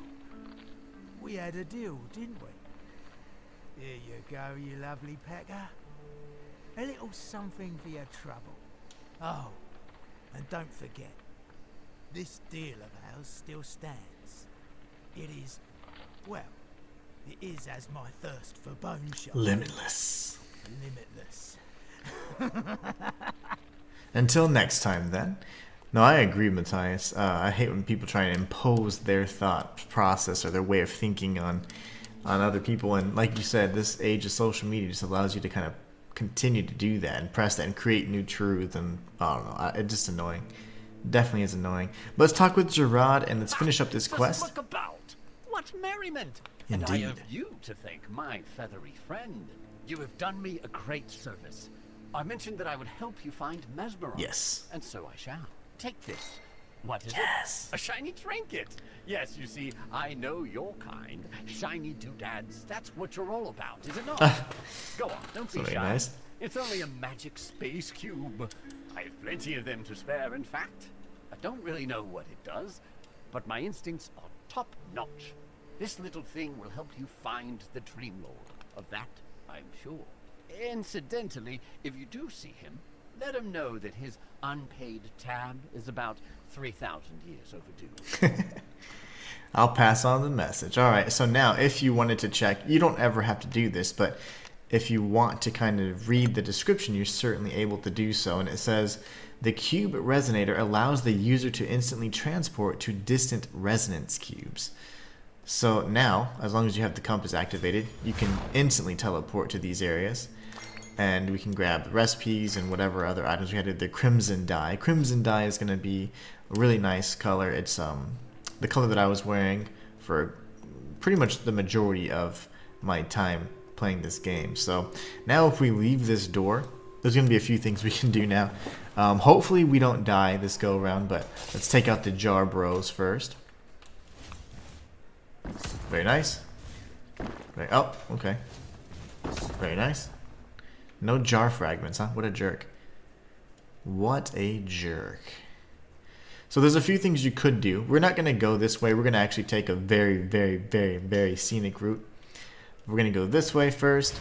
We had a deal, didn't we? Here you go, you lovely pecker. A little something for your trouble. Oh, and don't forget, this deal of ours still stands. It is, well, it is as my thirst for bone shine. Limitless. Limitless. Until next time, then. No, I agree, Matthias. I hate when people try and impose their thought process or their way of thinking on other people. And like you said, this age of social media just allows you to kind of continue to do that and press that and create new truth. And I don't know, it's just annoying. Definitely is annoying. But let's talk with Gerard and let's finish up this quest. Just look about! What merriment! Indeed. And I have you to thank, my feathery friend. You have done me a great service. I mentioned that I would help you find Mesmeron. Yes. And so I shall. Take this. What is Yes. it? A shiny trinket. Yes, you see, I know your kind. Shiny doodads. That's what you're all about, is it not? Go on, don't be Very shy. nice. It's only a magic space cube. I have plenty of them to spare, in fact. I don't really know what it does, but my instincts are top-notch. This little thing will help you find the Dream Lord. Of that, I'm sure. Incidentally, if you do see him, let him know that his unpaid tab is about 3,000 years overdue. I'll pass on the message. All right, so now if you wanted to check, you don't ever have to do this, but if you want to kind of read the description, you're certainly able to do so. And it says, the cube resonator allows the user to instantly transport to distant resonance cubes. So now, as long as you have the compass activated, you can instantly teleport to these areas. And we can grab recipes and whatever other items. We had the crimson dye. Crimson dye is going to be a really nice color. It's the color that I was wearing for pretty much the majority of my time playing this game. So now if we leave this door, there's going to be a few things we can do now. Hopefully we don't die this go around, but let's take out the jar bros first. Very nice. Oh, okay. Very nice. No jar fragments, huh? What a jerk. What a jerk. So there's a few things you could do. We're not going to go this way. We're going to actually take a very, very, very, very scenic route. We're going to go this way first.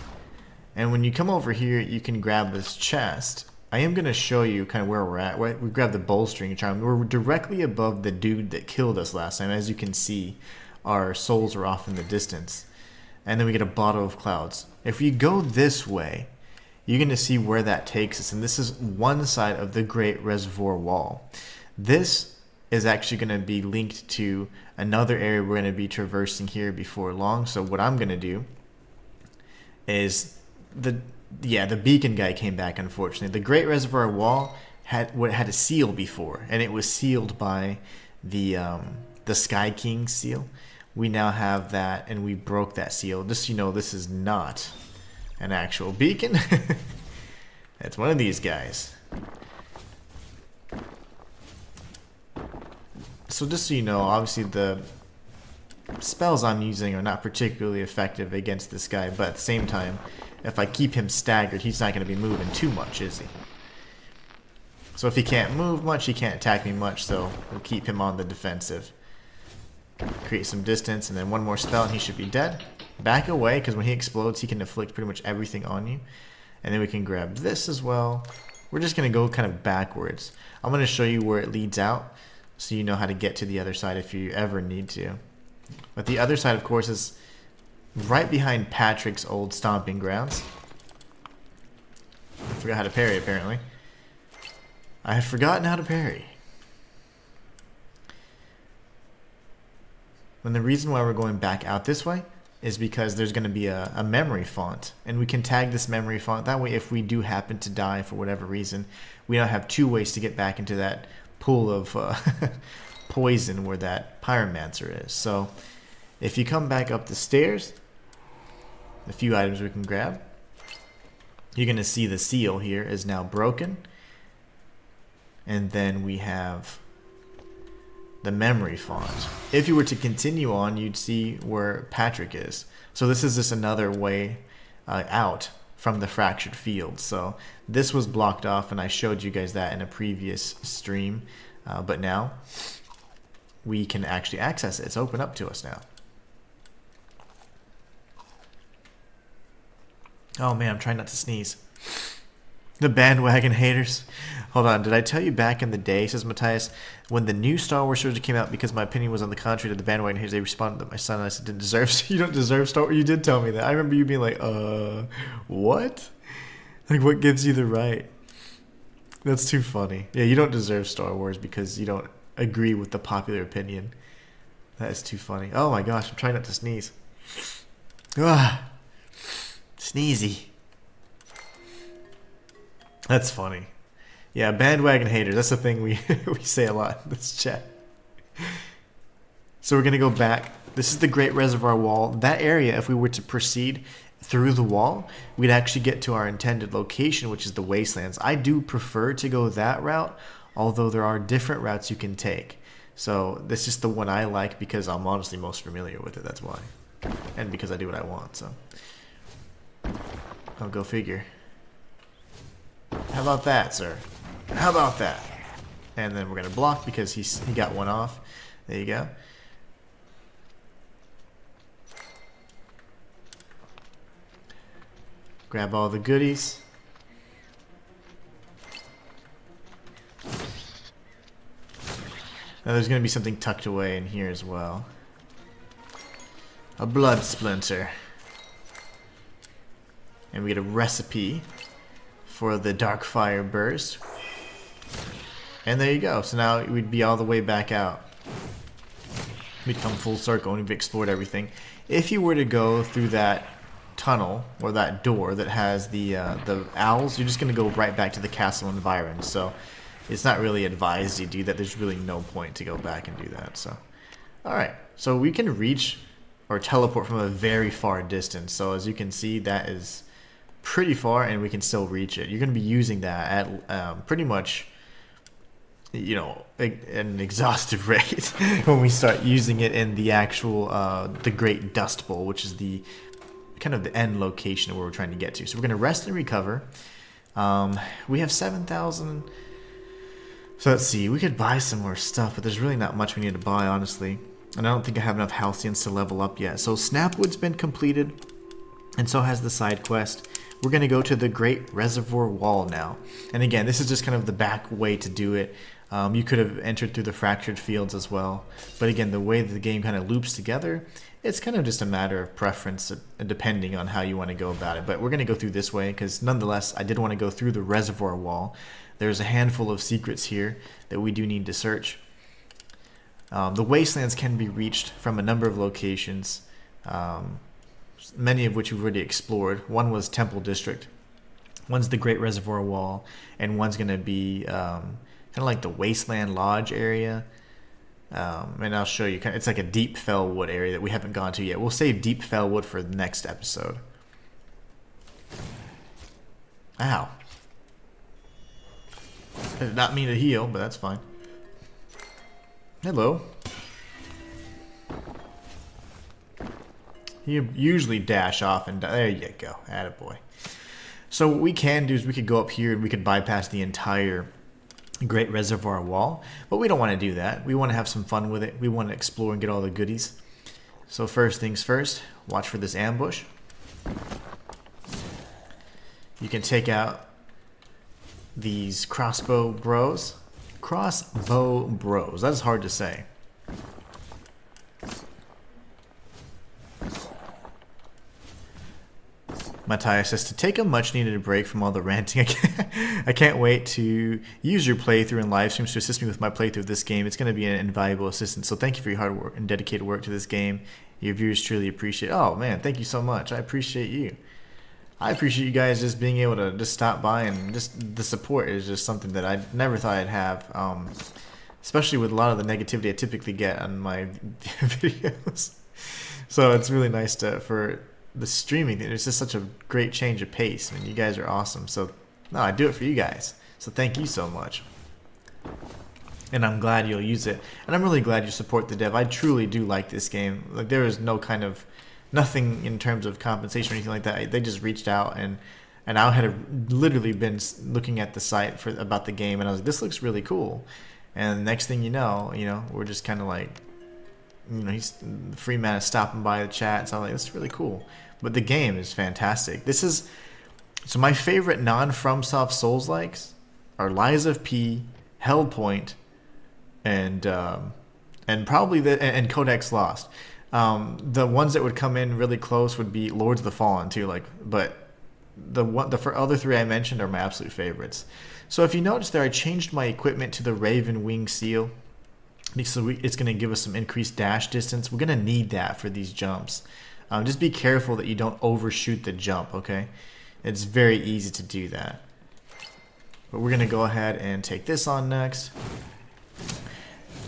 And when you come over here, you can grab this chest. I am going to show you kind of where we're at. We grabbed the bowstring charm. We're directly above the dude that killed us last time. As you can see, our souls are off in the distance. And then we get a bottle of clouds. If we go this way, you're going to see where that takes us. And this is one side of the Great Reservoir Wall. This is actually going to be linked to another area we're going to be traversing here before long. So what I'm going to do is the beacon guy came back, unfortunately. The Great Reservoir Wall had a seal before, and it was sealed by the Sky King seal. We now have that, and we broke that seal. Just so you know, this is not an actual beacon. It's one of these guys. So just so you know, obviously the spells I'm using are not particularly effective against this guy, but at the same time, if I keep him staggered, he's not going to be moving too much, is he? So if he can't move much, he can't attack me much, so we'll keep him on the defensive. Create some distance, and then one more spell and he should be dead. Back away, because when he explodes, he can inflict pretty much everything on you. And then we can grab this as well. we're just going to go kind of backwards. I'm going to show you where it leads out so you know how to get to the other side if you ever need to. But the other side, of course, is right behind Patrick's old stomping grounds. I forgot how to parry, apparently. I have forgotten how to parry. And the reason why we're going back out this way is because there's going to be a memory font. And we can tag this memory font. That way, if we do happen to die for whatever reason, we now have 2 ways to get back into that pool of poison where that pyromancer is. So if you come back up the stairs, a few items we can grab. You're going to see the seal here is now broken. And then we have the memory font. If you were to continue on, you'd see where Patrick is. So this is just another way out from the fractured field. So this was blocked off, and I showed you guys that in a previous stream. But now we can actually access it. It's open up to us now. Oh man, I'm trying not to sneeze. The bandwagon haters. Hold on, did I tell you back in the day, says Matthias, when the new Star Wars trilogy came out, because my opinion was on the contrary to the bandwagon haters, they responded that my son and I said, you don't deserve Star Wars. You did tell me that. I remember you being like, what? Like, what gives you the right? That's too funny. Yeah, you don't deserve Star Wars because you don't agree with the popular opinion. That is too funny. Oh my gosh, I'm trying not to sneeze. Ah, sneezy. That's funny. Yeah, bandwagon haters. That's the thing we we say a lot in this chat. So we're going to go back. This is the Great Reservoir Wall. That area, if we were to proceed through the wall, we'd actually get to our intended location, which is the Wastelands. I do prefer to go that route, although there are different routes you can take. So this is the one I like because I'm honestly most familiar with it. That's why. And because I do what I want, so. I'll go figure. How about that, sir? How about that? And then we're going to block because he got one off. There you go. Grab all the goodies. Now there's going to be something tucked away in here as well. A blood splinter. And we get a recipe for the dark fire burst. And there you go. So now we'd be all the way back out. We'd come full circle and we've explored everything. If you were to go through that tunnel or that door that has the owls, you're just going to go right back to the castle environs. So it's not really advised you do that. There's really no point to go back and do that. So, alright. So we can reach or teleport from a very far distance. So as you can see, that is pretty far and we can still reach it. You're going to be using that at pretty much, you know, an exhaustive rate when we start using it in the actual the Great Dust Bowl, which is the kind of the end location where we're trying to get to. So we're going to rest and recover. We have 7,000. So let's see, we could buy some more stuff, but there's really not much we need to buy, honestly. And I don't think I have enough Halcyons to level up yet. So Snapwood's been completed, and so has the side quest. We're going to go to the Great Reservoir Wall now. And again, this is just kind of the back way to do it. You could have entered through the fractured fields as well. But again, the way that the game kind of loops together, it's kind of just a matter of preference depending on how you want to go about it. But we're going to go through this way because nonetheless, I did want to go through the reservoir wall. There's a handful of secrets here that we do need to search. The Wastelands can be reached from a number of locations, many of which we've already explored. One was Temple District, one's the Great Reservoir Wall, and one's going to be kind of like the Wasteland Lodge area. And I'll show you. It's like a Deep Fellwood area that we haven't gone to yet. We'll save Deep Fellwood for the next episode. Ow. I did not mean to heal, but that's fine. Hello. You usually dash off and there you go. Attaboy. So what we can do is we could go up here and we could bypass the entire Great Reservoir Wall, but we don't want to do that. We want to have some fun with it. We want to explore and get all the goodies. So first things first, watch for this ambush. You can take out these crossbow bros. Crossbow bros. That's hard to say. Matthias says to take a much needed break from all the ranting. I can't wait to use your playthrough and live streams to assist me with my playthrough of this game. It's going to be an invaluable assistance. So thank you for your hard work and dedicated work to this game. Your viewers truly appreciate it. Oh man, thank you so much. I appreciate you. I appreciate you guys just being able to just stop by, and just the support is just something that I never thought I'd have. Especially with a lot of the negativity I typically get on my videos. So it's really nice for the streaming. It's just such a great change of pace. I mean, you guys are awesome. So no, I do it for you guys. So thank you so much. And I'm glad you'll use it. And I'm really glad you support the dev. I truly do like this game. Like, there is no kind of nothing in terms of compensation or anything like that. They just reached out, and I had literally been looking at the site about the game, and I was like, this looks really cool. And the next thing you know, we're just kind of like, the free man is stopping by the chat. So I'm like, this is really cool. But the game is fantastic. So my favorite non-FromSoft Souls-likes are Lies of P, Hellpoint, and probably and Codex Lost. The ones that would come in really close would be Lords of the Fallen too. But the other three I mentioned are my absolute favorites. So if you notice there, I changed my equipment to the Raven Wing Seal. So it's going to give us some increased dash distance. We're going to need that for these jumps. Just be careful that you don't overshoot the jump, okay? It's very easy to do that. But we're going to go ahead and take this on next.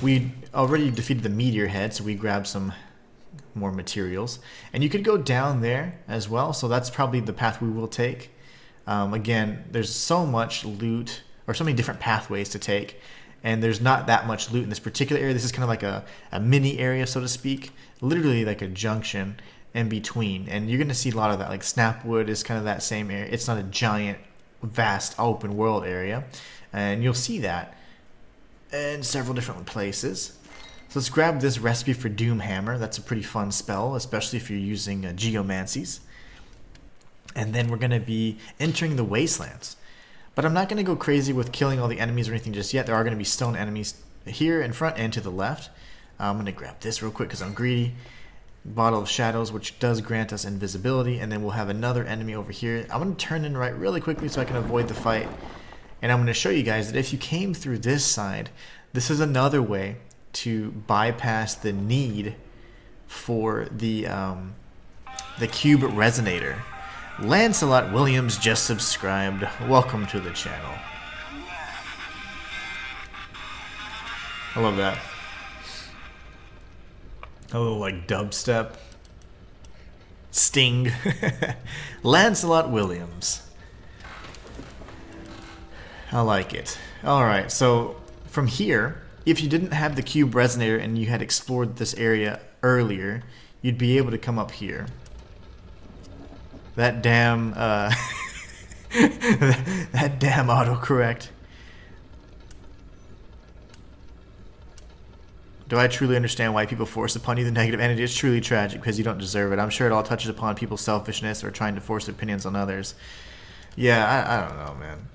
We already defeated the meteor head, so we grabbed some more materials. And you could go down there as well, so that's probably the path we will take. Again, there's so much loot, or so many different pathways to take. And there's not that much loot in this particular area. This is kind of like a mini area, so to speak. Literally like a junction in between. And you're going to see a lot of that. Like Snapwood is kind of that same area. It's not a giant, vast, open world area. And you'll see that in several different places. So let's grab this recipe for Doomhammer. That's a pretty fun spell, especially if you're using geomancies. And then we're going to be entering the Wastelands. But I'm not going to go crazy with killing all the enemies or anything just yet. There are going to be stone enemies here in front and to the left. I'm going to grab this real quick because I'm greedy. Bottle of Shadows, which does grant us invisibility. And then we'll have another enemy over here. I'm going to turn in right really quickly so I can avoid the fight. And I'm going to show you guys that if you came through this side, this is another way to bypass the need for the cube resonator. Lancelot Williams just subscribed. Welcome to the channel. I love that. A little like dubstep. Sting. Lancelot Williams. I like it. Alright, so from here, if you didn't have the cube resonator and you had explored this area earlier, you'd be able to come up here. That damn, that damn autocorrect. Do I truly understand why people force upon you the negative energy? It's truly tragic because you don't deserve it. I'm sure it all touches upon people's selfishness or trying to force their opinions on others. Yeah, I don't know, man.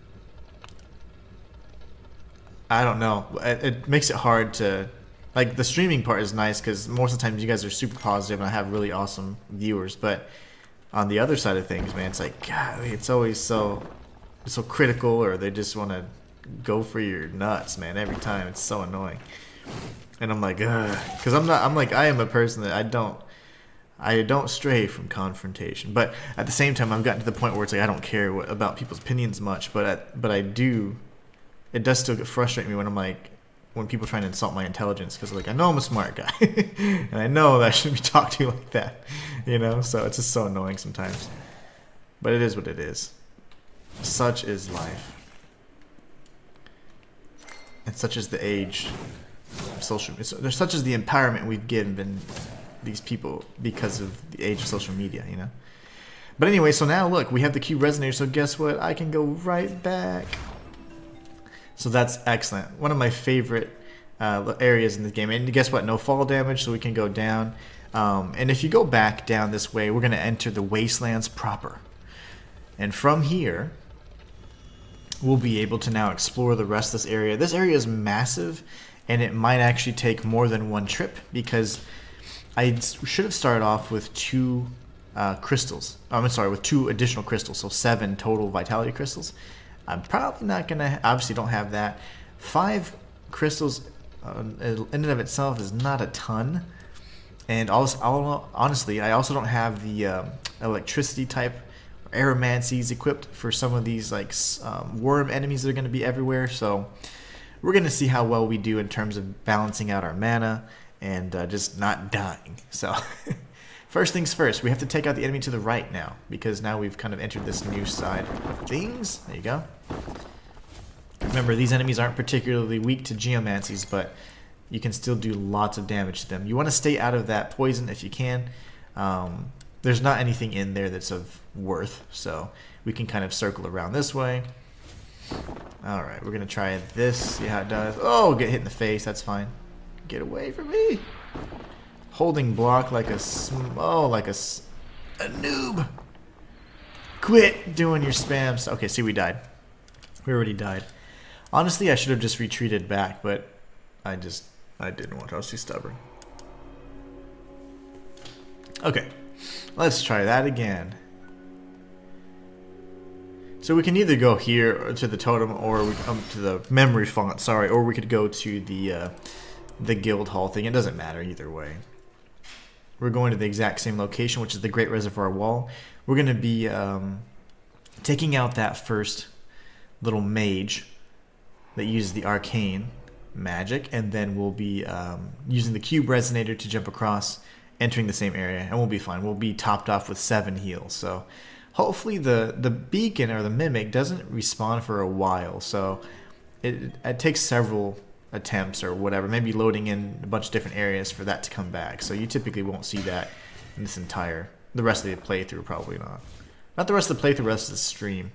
I don't know. It makes it hard to... Like, the streaming part is nice because most of the time you guys are super positive and I have really awesome viewers, but... On the other side of things, man, it's like, God, it's always so critical, or they just want to go for your nuts, man, every time. It's so annoying. And I'm like, ugh, because I am a person that I don't stray from confrontation. But at the same time, I've gotten to the point where it's like I don't care about people's opinions much, but I do. It does still frustrate me when I'm like, when people try to insult my intelligence, because like I know I'm a smart guy and I know that I shouldn't be talked to like that, so it's just so annoying sometimes, but it is what it is. Such is life, and such is the age of social media. There's such as the empowerment we've given these people because of the age of social media, but anyway, so now look, we have the cube resonator, so guess what, I can go right back. So that's excellent. One of my favorite areas in the game. And guess what? No fall damage, so we can go down. And if you go back down this way, we're going to enter the Wastelands proper. And from here, we'll be able to now explore the rest of this area. This area is massive, and it might actually take more than one trip, because I should have started off with 2 crystals. I'm sorry, with 2 additional crystals, so 7 total vitality crystals. I'm probably not gonna, obviously don't have that. 5 crystals in and of itself is not a ton. And also, honestly, I also don't have the electricity type aromancies equipped for some of these like worm enemies that are going to be everywhere. So we're going to see how well we do in terms of balancing out our mana and just not dying. So first things first, we have to take out the enemy to the right now, because now we've kind of entered this new side of things. There you go. Remember, these enemies aren't particularly weak to geomancies, but you can still do lots of damage to them. You want to stay out of that poison if you can. There's not anything in there that's of worth, so we can kind of circle around this way. Alright, we're going to try this, see how it does. Oh, get hit in the face, that's fine. Get away from me. Holding block like a noob. Quit doing your spams. Okay, see, we died. We already died. Honestly, I should have just retreated back, but I didn't want to. I was too stubborn. Okay, let's try that again. So we can either go here to the totem, or we come to the memory font. Sorry, or we could go to the guild hall thing. It doesn't matter either way. We're going to the exact same location, which is the Great Reservoir Wall. We're going to be taking out that first little mage that uses the arcane magic, and then we'll be using the cube resonator to jump across, entering the same area, and we'll be fine. We'll be topped off with 7 heals. So hopefully the beacon or the mimic doesn't respawn for a while. So it takes several attempts or whatever, maybe loading in a bunch of different areas for that to come back. So you typically won't see that in the rest of the playthrough, probably not. Not the rest of the playthrough, the rest of the stream.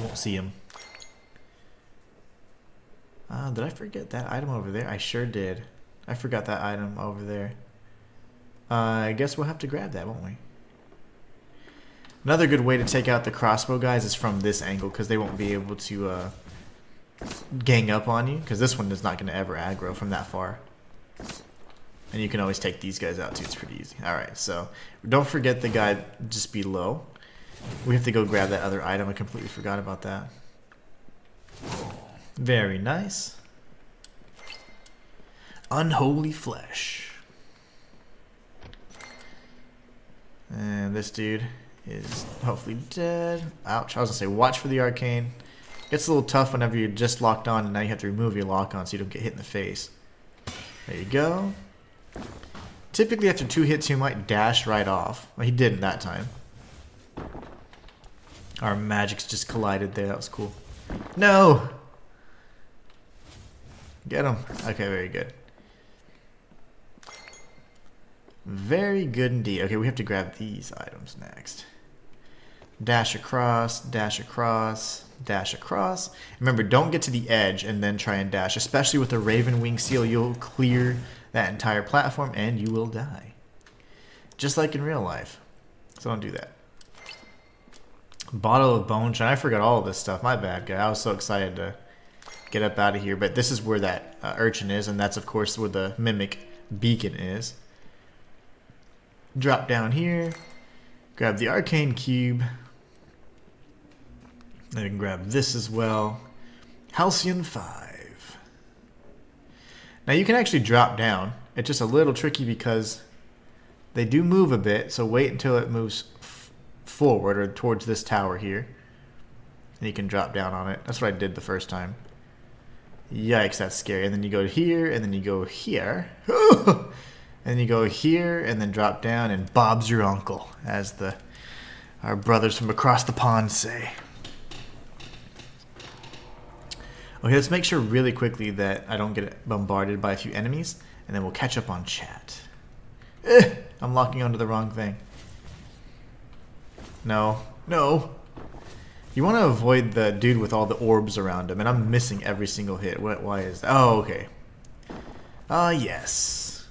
Won't see him. Did I forget that item over there? I sure did. I forgot that item over there. I guess we'll have to grab that, won't we? Another good way to take out the crossbow guys is from this angle, because they won't be able to gang up on you, because this one is not going to ever aggro from that far. And you can always take these guys out too. It's pretty easy. Alright, so don't forget the guy just below. We have to go grab that other item. I completely forgot about that. Very nice. Unholy flesh. And this dude is hopefully dead. Ouch. I was going to say, watch for the arcane. It's a little tough whenever you're just locked on and now you have to remove your lock on so you don't get hit in the face. There you go. Typically after 2 hits you might dash right off. Well, he didn't that time. Our magics just collided there. That was cool. No! Get him. Okay, very good. Very good indeed. Okay, we have to grab these items next. Dash across, dash across, dash across. Remember, don't get to the edge and then try and dash. Especially with the Raven Wing Seal, you'll clear that entire platform and you will die. Just like in real life. So don't do that. Bottle of bone shine. I forgot all of this stuff. My bad, guy. I was so excited to get up out of here. But this is where that urchin is, and that's, of course, where the mimic beacon is. Drop down here. Grab the arcane cube. Then we can grab this as well. Halcyon 5. Now you can actually drop down. It's just a little tricky because they do move a bit, so wait until it moves forward or towards this tower here. And you can drop down on it. That's what I did the first time. Yikes, that's scary. And then you go here, and then you go here. And you go here, and then drop down, and Bob's your uncle, as our brothers from across the pond say. Okay, let's make sure really quickly that I don't get bombarded by a few enemies, and then we'll catch up on chat. I'm locking onto the wrong thing. No. No. You want to avoid the dude with all the orbs around him, and I'm missing every single hit. Why is that? Oh, okay. Yes.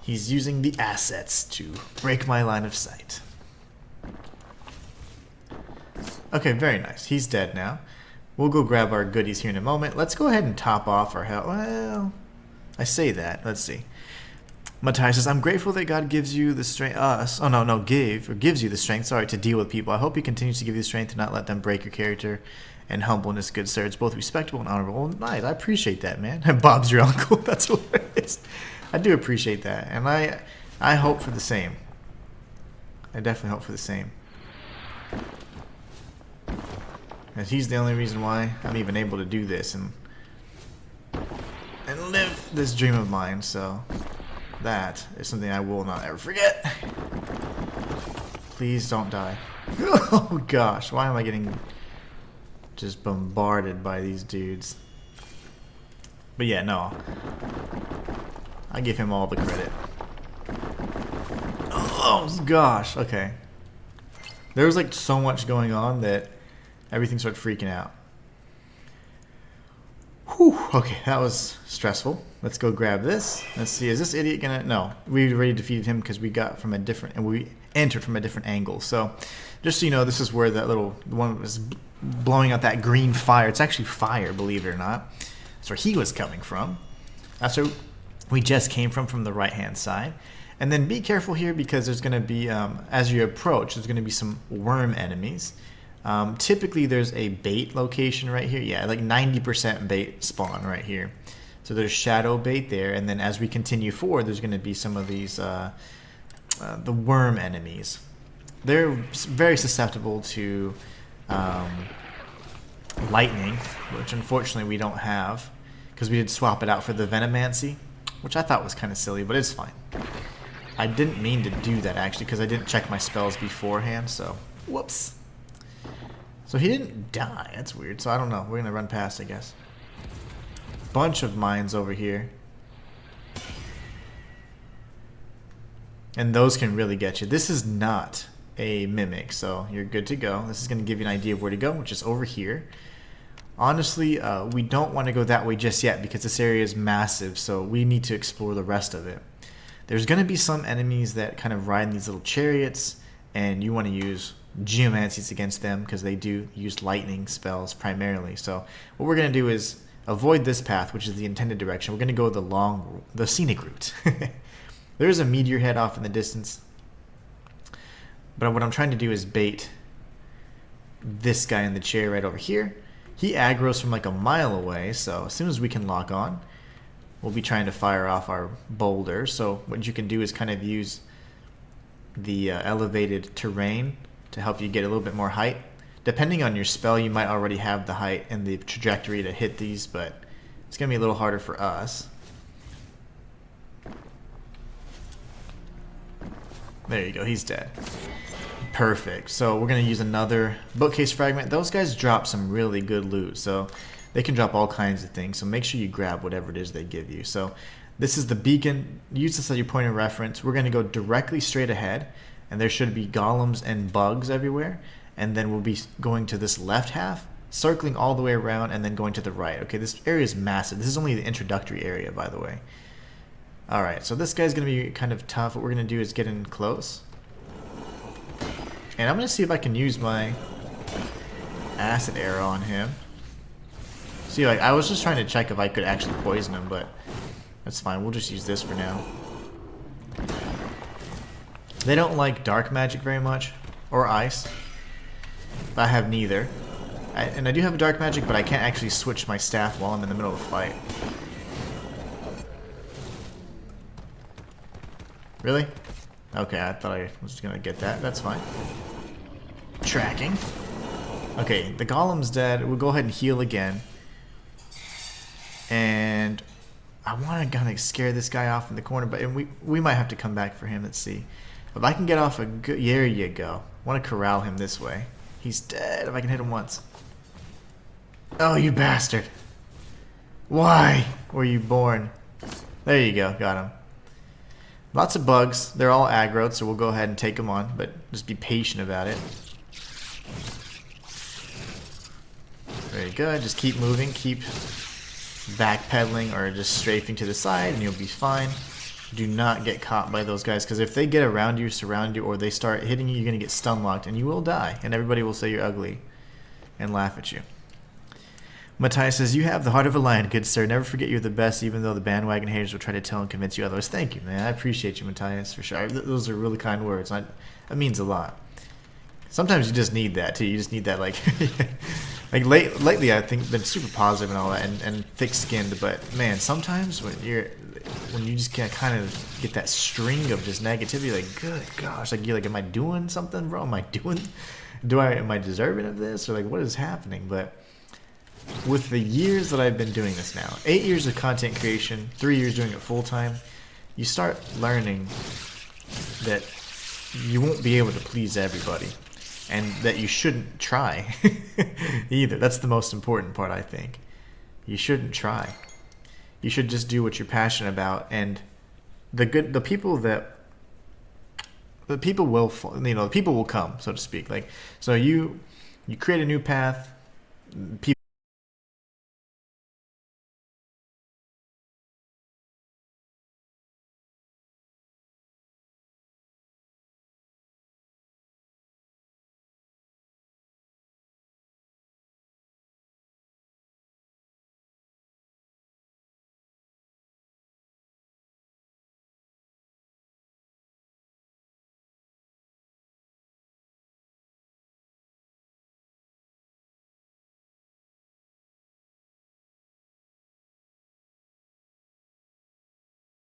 He's using the assets to break my line of sight. Okay, very nice. He's dead now. We'll go grab our goodies here in a moment. Let's go ahead and top off our health. Well, I say that. Let's see. Matthias says, I'm grateful that God gives you the strength, gives you the strength, to deal with people. I hope he continues to give you the strength to not let them break your character and humbleness, good sir. It's both respectable and honorable. Well, nice. I appreciate that, man. Bob's your uncle. That's what it is. I do appreciate that. And I hope for the same. I definitely hope for the same. And he's the only reason why I'm even able to do this and live this dream of mine, so that is something I will not ever forget. Please don't die. Oh gosh, why am I getting just bombarded by these dudes? But yeah, no. I give him all the credit. Oh gosh, okay. There was like so much going on that everything started freaking out. Whew, okay, that was stressful. Let's go grab this. Let's see, is this idiot gonna... No, we already defeated him because we got from a different... And we entered from a different angle. So, just so you know, this is where that little... The one was blowing out that green fire. It's actually fire, believe it or not. That's where he was coming from. That's where we just came from the right-hand side. And then be careful here because there's going to be... as you approach, there's going to be some worm enemies. Typically there's a bait location right here. Yeah, like 90% bait spawn right here. So there's shadow bait there, and then as we continue forward, there's going to be some of these the worm enemies. They're very susceptible to lightning, which unfortunately we don't have because we did swap it out for the Venomancy, which I thought was kind of silly, but it's fine. I didn't mean to do that actually because I didn't check my spells beforehand, so whoops. So he didn't die. That's weird. So I don't know. We're going to run past, I guess. Bunch of mines over here. And those can really get you. This is not a mimic, so you're good to go. This is going to give you an idea of where to go, which is over here. Honestly, we don't want to go that way just yet because this area is massive, so we need to explore the rest of it. There's going to be some enemies that kind of ride in these little chariots, and you want to use geomancies against them because they do use lightning spells primarily. So what we're going to do is avoid this path, which is the intended direction. We're going to go the scenic route. There's a meteor head off in the distance, but what I'm trying to do is bait this guy in the chair right over here. He aggroes from like a mile away, so as soon as we can lock on, we'll be trying to fire off our boulder. So what you can do is kind of use the elevated terrain to help you get a little bit more height. Depending on your spell, you might already have the height and the trajectory to hit these, but it's going to be a little harder for us. There you go, he's dead. Perfect. So we're going to use another bookcase fragment. Those guys drop some really good loot, so they can drop all kinds of things, so make sure you grab whatever it is they give you. So this is the beacon. Use this as your point of reference. We're going to go directly straight ahead, and there should be golems and bugs everywhere, and then we'll be going to this left half, circling all the way around, and then going to the right. Okay, this area is massive. This is only the introductory area, by the way. Alright, so this guy's going to be kind of tough. What we're going to do is get in close. And I'm going to see if I can use my acid arrow on him. See, like, I was just trying to check if I could actually poison him, but that's fine. We'll just use this for now. They don't like dark magic very much, or ice. I have neither. And I do have a dark magic, but I can't actually switch my staff while I'm in the middle of a fight. Really? Okay, I thought I was gonna get that. That's fine. Tracking. Okay, the golem's dead. We'll go ahead and heal again. And I want to kind of scare this guy off in the corner, but we might have to come back for him. Let's see. If I can get off a good... There you go. I want to corral him this way. He's dead if I can hit him once. Oh, you bastard. Why were you born? There you go. Got him. Lots of bugs. They're all aggroed, so we'll go ahead and take them on, but just be patient about it. Very good. Just keep moving. Keep backpedaling or just strafing to the side, and you'll be fine. Do not get caught by those guys, because if they get around you, surround you, or they start hitting you, you're going to get stun locked, and you will die, and everybody will say you're ugly. and laugh at you. Matthias says, you have the heart of a lion, good sir. Never forget you're the best, even though the bandwagon haters will try to tell and convince you otherwise. Thank you, man. I appreciate you, Matthias, for sure. Those are really kind words. That means a lot. Sometimes you just need that, too. You just need that, like... lately, I think been super positive and all that, and thick-skinned. But man, sometimes when you just kind of get that string of just negativity, like, good gosh, like you're like, am I doing something wrong? Am I deserving of this, or like, what is happening? But with the years that I've been doing this now, 8 years of content creation, 3 years doing it full time, you start learning that you won't be able to please everybody. And that you shouldn't try either. That's the most important part, I think. You shouldn't try. You should just do what you're passionate about, and the people will come, so to speak. Like, so you create a new path, people